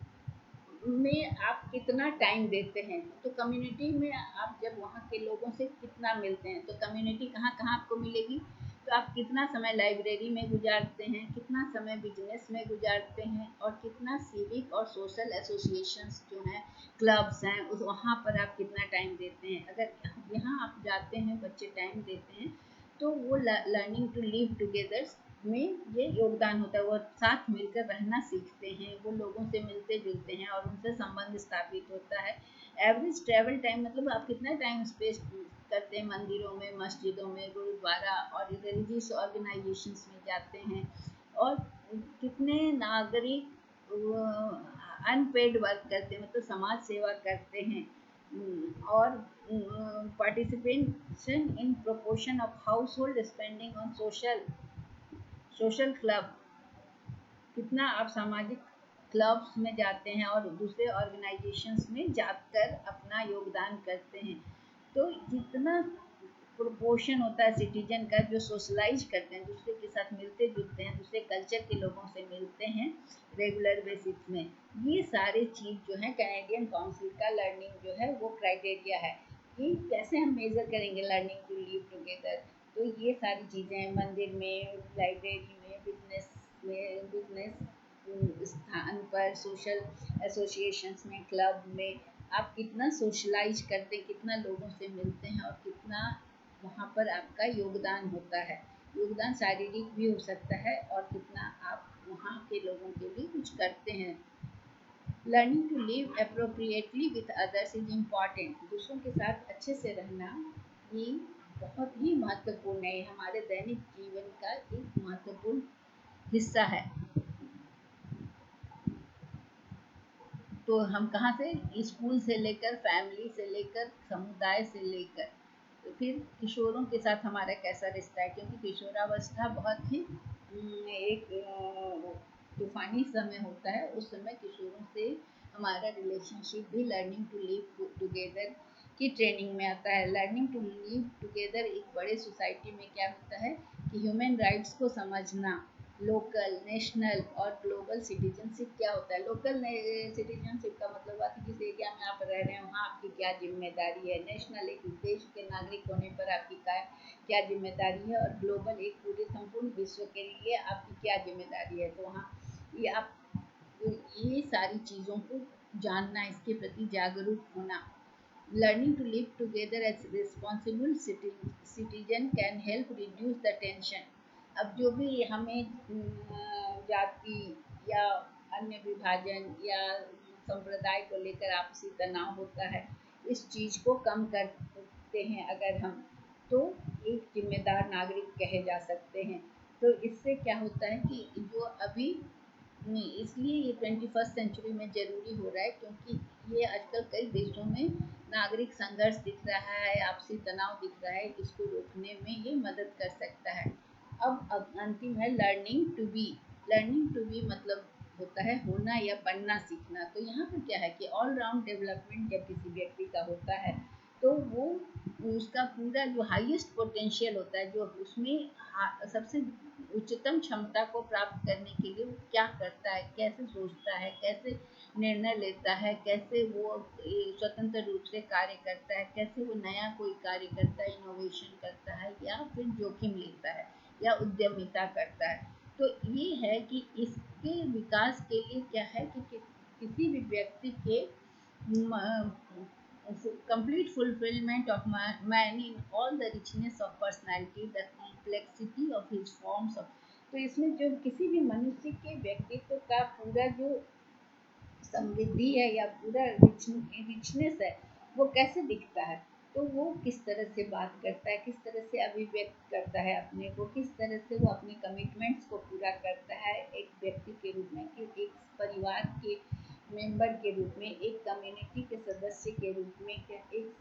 में आप कितना टाइम देते हैं। तो कम्युनिटी में आप जब वहाँ के लोगों से कितना मिलते हैं, तो कम्युनिटी कहाँ कहाँ आपको मिलेगी, तो आप कितना समय लाइब्रेरी में गुजारते हैं, कितना समय बिजनेस में गुजारते हैं और कितना सिविक और सोशल एसोसिएशंस जो हैं, क्लब्स हैं, उस वहाँ पर आप कितना टाइम देते हैं। अगर यहाँ आप जाते हैं, बच्चे टाइम देते हैं, तो वो लर्निंग टू लिव टुगेदर में ये योगदान होता है। वो साथ मिलकर रहना सीखते हैं, वो लोगों से मिलते जुलते हैं और उनसे संबंध स्थापित होता है। एवरेज ट्रैवल टाइम, मतलब आप कितना टाइम स्पेस करते हैं मंदिरों में, मस्जिदों में, गुरुद्वारा और रिलीजियस ऑर्गेनाइजेशंस में जाते हैं, और कितने नागरिक अनपेड वर्क करते हैं, मतलब समाज सेवा करते हैं, और participation in proportion of house hold spending on social club, कितना आप सामाजिक क्लब्स में जाते हैं और दूसरे ऑर्गेनाइजेशंस में जाकर अपना योगदान करते हैं। तो जितना प्रोपोर्शन होता है सिटीजन का जो सोशलाइज करते हैं, दूसरे के साथ मिलते जुलते हैं, दूसरे कल्चर के लोगों से मिलते हैं रेगुलर बेसिस में, ये सारे चीज़ जो है कैनेडियन काउंसिल का लर्निंग जो है वो क्राइटेरिया है कि कैसे हम मेज़र करेंगे लर्निंग टू लिव टुगेदर। तो ये सारी चीज़ें मंदिर में, लाइब्रेरी में, बिजनेस स्थान पर, सोशल एसोसिएशंस में, क्लब में आप कितना सोशलाइज करते हैं, कितना लोगों से मिलते हैं और कितना वहाँ पर आपका योगदान होता है। योगदान शारीरिक भी हो सकता है और कितना आप वहाँ के लोगों के लिए कुछ करते हैं। Learning to live appropriately with others is important. दूसरों के साथ अच्छे से रहना ये बहुत ही महत्वपूर्ण है, हमारे दैनिक जीवन का एक महत्वपूर्ण हिस्सा है। तो हम कहाँ से, स्कूल से लेकर, फैमिली से लेकर, समुदाय से लेकर, तो फिर किशोरों के साथ हमारा कैसा रिश्ता है, क्योंकि किशोरावस्था बहुत ही एक तूफानी समय होता है। उस समय किशोरों से हमारा रिलेशनशिप भी लर्निंग टू लिव टुगेदर की ट्रेनिंग में आता है। लर्निंग टू लिव टुगेदर एक बड़े सोसाइटी में क्या होता है कि ह्यूमन राइट्स को समझना, लोकल, नेशनल और ग्लोबल सिटीजनशिप क्या होता है। लोकल सिटीजनशिप का मतलब हुआ कि जिस एरिया में आप रह रहे हैं वहाँ आपकी क्या जिम्मेदारी है। नेशनल, एक देश के नागरिक होने पर आपकी क्या जिम्मेदारी है, और ग्लोबल, एक पूरे संपूर्ण विश्व के लिए आपकी क्या जिम्मेदारी है। तो वहाँ ये आप ये सारी चीज़ों को जानना, इसके प्रति जागरूक होना। Learning to live together as responsible citizen can help reduce the tension. अब जो भी हमें जाति या अन्य विभाजन या संप्रदाय को लेकर आपसी तनाव होता है, इस चीज़ को कम करते हैं अगर हम, तो एक जिम्मेदार नागरिक कहे जा सकते हैं। तो इससे क्या होता है कि जो अभी नहीं, इसलिए ये 21st सेंचुरी में ज़रूरी हो रहा है, क्योंकि ये आजकल कई देशों में नागरिक संघर्ष दिख रहा है, आपसी तनाव दिख रहा है, इसको रोकने में ये मदद कर सकता है। अब अंतिम है learning to be. Learning to be मतलब होता है होना या बनना सीखना। तो यहाँ पर क्या है कि ऑल राउंड डेवलपमेंट जब किसी व्यक्ति का होता है तो वो उसका पूरा जो हाईएस्ट पोटेंशियल होता है, जो उसमें सबसे उच्चतम क्षमता को प्राप्त करने के लिए वो क्या करता है, कैसे सोचता है, कैसे निर्णय लेता है, कैसे वो स्वतंत्र रूप से कार्य करता है, कैसे वो नया कोई कार्य करता है, इनोवेशन करता है या फिर जोखिम लेता है या उद्यमिता करता है। तो ये है कि इसके विकास के लिए क्या है कि किसी भी व्यक्ति के complete fulfillment of man in all the richness of personality, the complexity of his forms of। तो इसमें जो किसी भी मनुष्य के व्यक्तित्व का पूरा जो समृद्धि है या पूरा रिचनेस है, वो कैसे दिखता है। तो वो किस तरह से बात करता है, किस तरह से अभिव्यक्त करता है अपने को, किस तरह से वो अपने कमिटमेंट्स को पूरा करता है एक व्यक्ति के रूप में, कि एक परिवार के मेंबर के रूप में, एक कम्युनिटी के सदस्य के रूप में, एक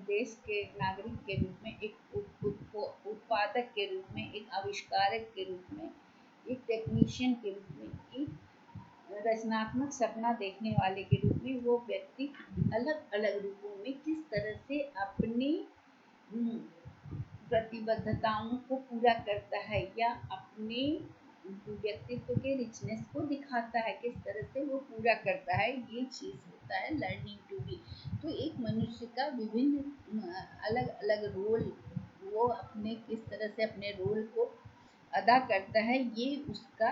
देश के नागरिक के रूप में, एक उत्पादक के रूप में, एक आविष्कारक के रूप में, एक टेक्नीशियन के रूप में, एक रचनात्मक सपना देखने वाले के रूप में वो व्यक्ति अलग अलग रूपों में किस तरह से अपनी प्रतिबद्धताओं को पूरा करता है या अपने व्यक्तित्व के रिचनेस को दिखाता है, किस तरह से वो पूरा करता है, ये चीज़ होता है लर्निंग टू बी। तो एक मनुष्य का विभिन्न अलग अलग रोल, वो अपने किस तरह से अपने रोल को अदा करता है, ये उसका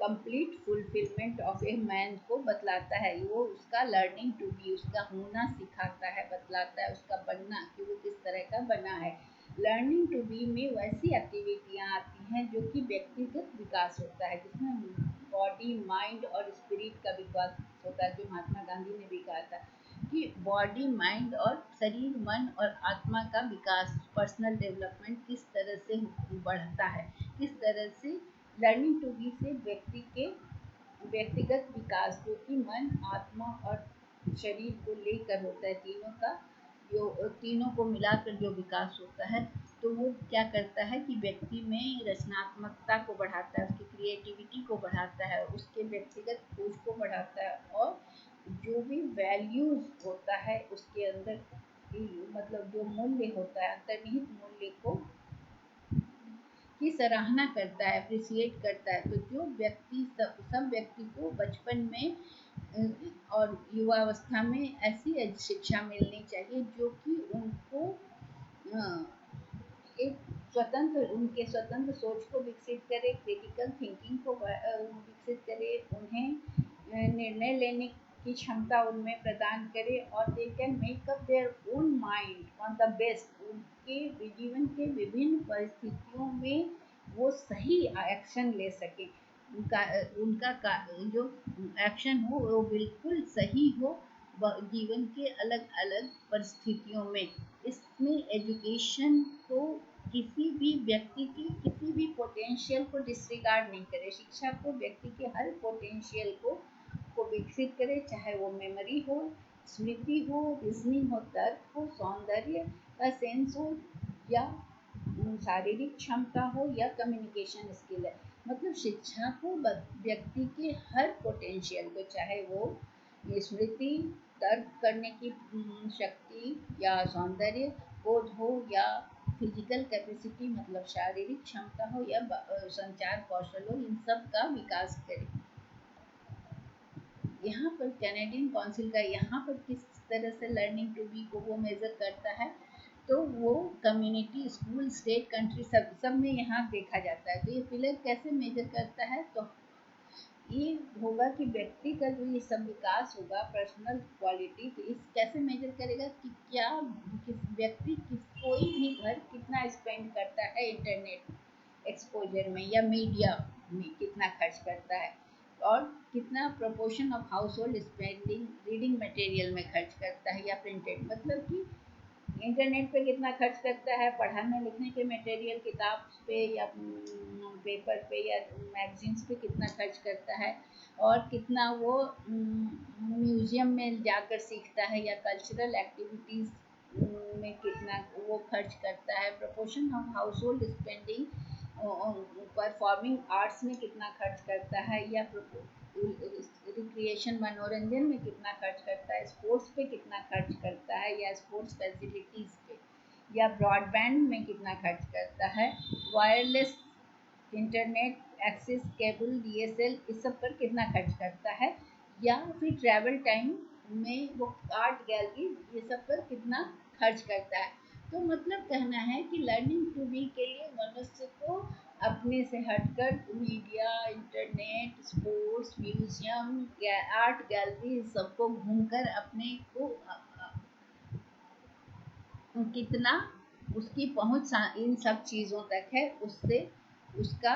complete fulfilment of a man को बतलाता है। वो उसका लर्निंग टू बी, उसका होना सिखाता है, बतलाता है उसका बनना कि वो किस तरह का बना है। लर्निंग टू बी में वैसी एक्टिविटियाँ आती हैं जो कि व्यक्तिगत विकास होता है, जिसमें बॉडी माइंड और स्पिरिट का विकास होता है, जो महात्मा गांधी ने भी कहा था कि बॉडी माइंड और शरीर मन और आत्मा का विकास, पर्सनल डेवलपमेंट किस तरह से बढ़ता है, किस तरह से लर्निंग टू बी से व्यक्ति के व्यक्तिगत विकास जो कि मन आत्मा और शरीर को लेकर होता है, तीनों का जो तीनों को मिलाकर जो विकास होता है, तो वो क्या करता है कि व्यक्ति में रचनात्मकता को बढ़ाता है, उसकी क्रिएटिविटी को बढ़ाता है, उसके व्यक्तिगत खोज को बढ़ाता है, और जो भी वैल्यूज होता है उसके अंदर मतलब जो मूल्य होता है, अंतर्निहित मूल्य को की सराहना करता है, अप्रिसिएट करता है। तो जो व्यक्ति सब व्यक्ति को बचपन में और युवावस्था में ऐसी शिक्षा मिलनी चाहिए जो कि उनको एक स्वतंत्र, उनके स्वतंत्र सोच को विकसित करे, क्रिटिकल थिंकिंग को विकसित करे, उन्हें निर्णय लेने की क्षमता उनमें प्रदान करे, और they can make up their own mind on the best. उनके जीवन के विभिन्न परिस्थितियों में वो सही एक्शन ले सकें, उनका जो एक्शन हो वो बिल्कुल सही हो जीवन के अलग अलग परिस्थितियों में। इसमें एजुकेशन को किसी भी व्यक्ति की किसी भी पोटेंशियल को डिसरिगार्ड नहीं करे, शिक्षा को व्यक्ति के हर पोटेंशियल को विकसित करे, चाहे वो मेमोरी हो, स्मृति हो, रीजनिंग हो, तर्क हो, सौंदर्य का सेंस हो, या शारीरिक क्षमता हो, या कम्युनिकेशन स्किल है। मतलब शिक्षा को व्यक्ति के हर पोटेंशियल को, चाहे वो स्मृति, तर्क करने की शक्ति, या सौंदर्य बोध हो, या फिजिकल कैपेसिटी मतलब शारीरिक क्षमता हो, या संचार कौशल हो, इन सब का विकास करें। यहाँ पर कैनेडियन काउंसिल का यहाँ पर किस तरह से लर्निंग टू बी को वो मेज़र करता है, तो वो कम्युनिटी, स्कूल, स्टेट, कंट्री सब में यहाँ देखा जाता है। तो ये पिलर कैसे मेजर करता है, तो ये होगा कि व्यक्ति का जो ये सब विकास होगा, पर्सनल क्वालिटी, तो इस कैसे मेजर करेगा कि क्या किस व्यक्ति कोई भी घर कितना स्पेंड करता है इंटरनेट एक्सपोजर में या मीडिया में कितना खर्च करता है, और कितना proportion of house hold spending reading material में खर्च करता है या प्रिंटेड। मतलब कि इंटरनेट पे कितना खर्च करता है, पढ़ाने लिखने के मटेरियल किताब पे या पेपर पे या मैगजीन्स पे कितना खर्च करता है, और कितना वो म्यूजियम में जाकर सीखता है या कल्चरल एक्टिविटीज़ में कितना वो खर्च करता है, proportion of house hold spending performing arts में कितना खर्च करता है, या रिक्रिएशन मनोरंजन में कितना खर्च करता है, स्पोर्ट्स पे कितना खर्च करता है या स्पोर्ट्स फैसिलिटीज़ पे, या ब्रॉडबैंड में कितना खर्च करता है, wireless internet access cable DSL इस सब पर कितना खर्च करता है, या फिर ट्रैवल टाइम में वो आर्ट गैलरी ये सब पर कितना खर्च करता है। तो मतलब कहना है कि लर्निंग टू बी के लिए मनुष्य को अपने से हटकर media, internet, sports, museum, art gallery सबको घूमकर अपने को कितना उसकी पहुंच इन सब चीज़ों तक है, उससे उसका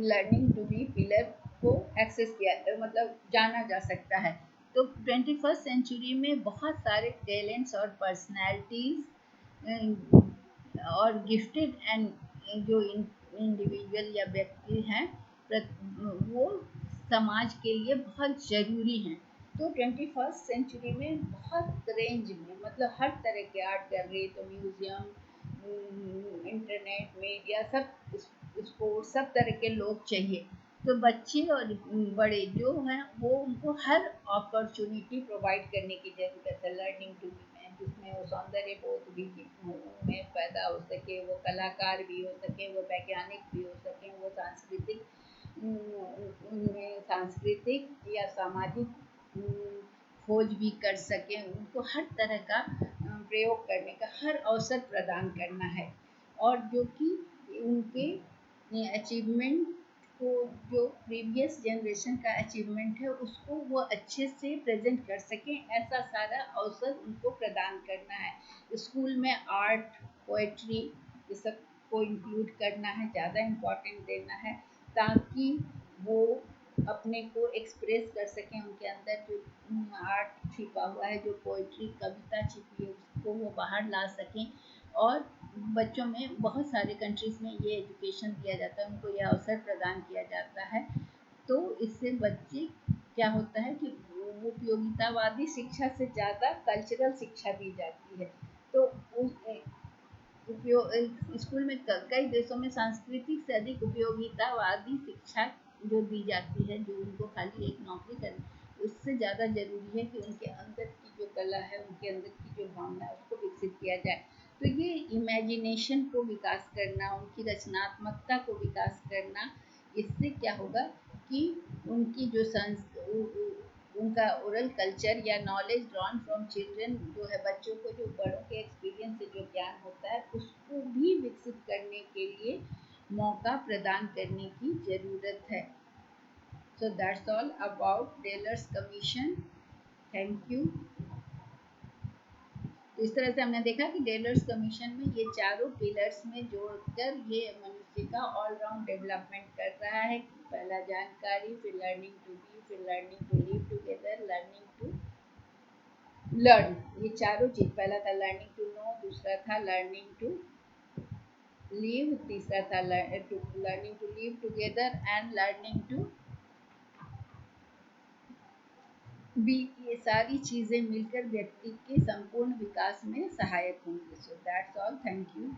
लर्निंग टू बी पिलर को एक्सेस किया मतलब जाना जा सकता है। तो 21st सेंचुरी में बहुत सारे टैलेंट्स और पर्सनैलिटीज़ और गिफ्टेड एंड जो इंडिविजुअल या व्यक्ति हैं वो समाज के लिए बहुत ज़रूरी हैं। तो 21st सेंचुरी में बहुत रेंज में मतलब हर तरह के आर्ट गैलरी, तो म्यूज़ियम, इंटरनेट, मीडिया, सब स्पोर्ट्स, सब तरह के लोग चाहिए। तो बच्चे और बड़े जो हैं वो उनको हर अपॉर्चुनिटी प्रोवाइड करने की ज़रूरत है लर्निंग टू बी में, जिसमें वो सौंदर्य बोध भी में पैदा हो सके, वो कलाकार भी हो सके, वो वैज्ञानिक भी हो सके, वो सांस्कृतिक उनमें सांस्कृतिक या सामाजिक खोज भी कर सकें, उनको हर तरह का प्रयोग करने का हर अवसर प्रदान करना है, और जो कि उनके अचीवमेंट को, जो प्रीवियस जनरेशन का अचीवमेंट है उसको वो अच्छे से प्रेजेंट कर सकें, ऐसा सारा अवसर उनको प्रदान करना है। स्कूल में आर्ट, पोएट्री ये सब को इंक्लूड करना है, ज़्यादा इम्पोर्टेंट देना है, ताकि वो अपने को एक्सप्रेस कर सकें, उनके अंदर जो आर्ट छिपा हुआ है, जो पोइट्री कविता छिपी है उसको वो बाहर ला सकें। और बच्चों में बहुत सारे कंट्रीज़ में ये एजुकेशन दिया जाता है, उनको ये अवसर प्रदान किया जाता है। तो इससे बच्चे क्या होता है कि उपयोगितावादी शिक्षा से ज़्यादा कल्चरल शिक्षा दी जाती है। तो उस उपयोग स्कूल में कई देशों में सांस्कृतिक से अधिक उपयोगितावादी शिक्षा जो दी जाती है, जो उनको खाली एक नौकरी करनी, उससे ज़्यादा ज़रूरी है कि उनके अंदर की जो कला है, उनके अंदर की जो भावना है उसको विकसित किया जाए। तो ये इमेजिनेशन को विकास करना, उनकी रचनात्मकता को विकास करना, इससे क्या होगा कि उनकी जो उनका ओरल कल्चर या नॉलेज ड्रॉन फ्रॉम चिल्ड्रन जो है, बच्चों को जो बड़ों के एक्सपीरियंस से जो ज्ञान होता है उसको भी विकसित करने के लिए मौका प्रदान करने की ज़रूरत है। So that's all about Delors commission. Thank you. तो इस तरह से हमने देखा कि टेलर्स कमीशन में ये चारों पिलर्स में जोड़कर ये मनुष्य का ऑलराउंड डेवलपमेंट कर रहा है। पहला जानकारी, फिर लर्निंग टू बी, फिर learning to live together, learning to learn, ये चारों चीज, पहला था लर्निंग टू नो, दूसरा था लर्निंग टू लिव, तीसरा था learning to live together and learning to be. ये सारी चीजें मिलकर व्यक्ति के संपूर्ण विकास में सहायक होंगी। सो दैट्स ऑल, थैंक यू।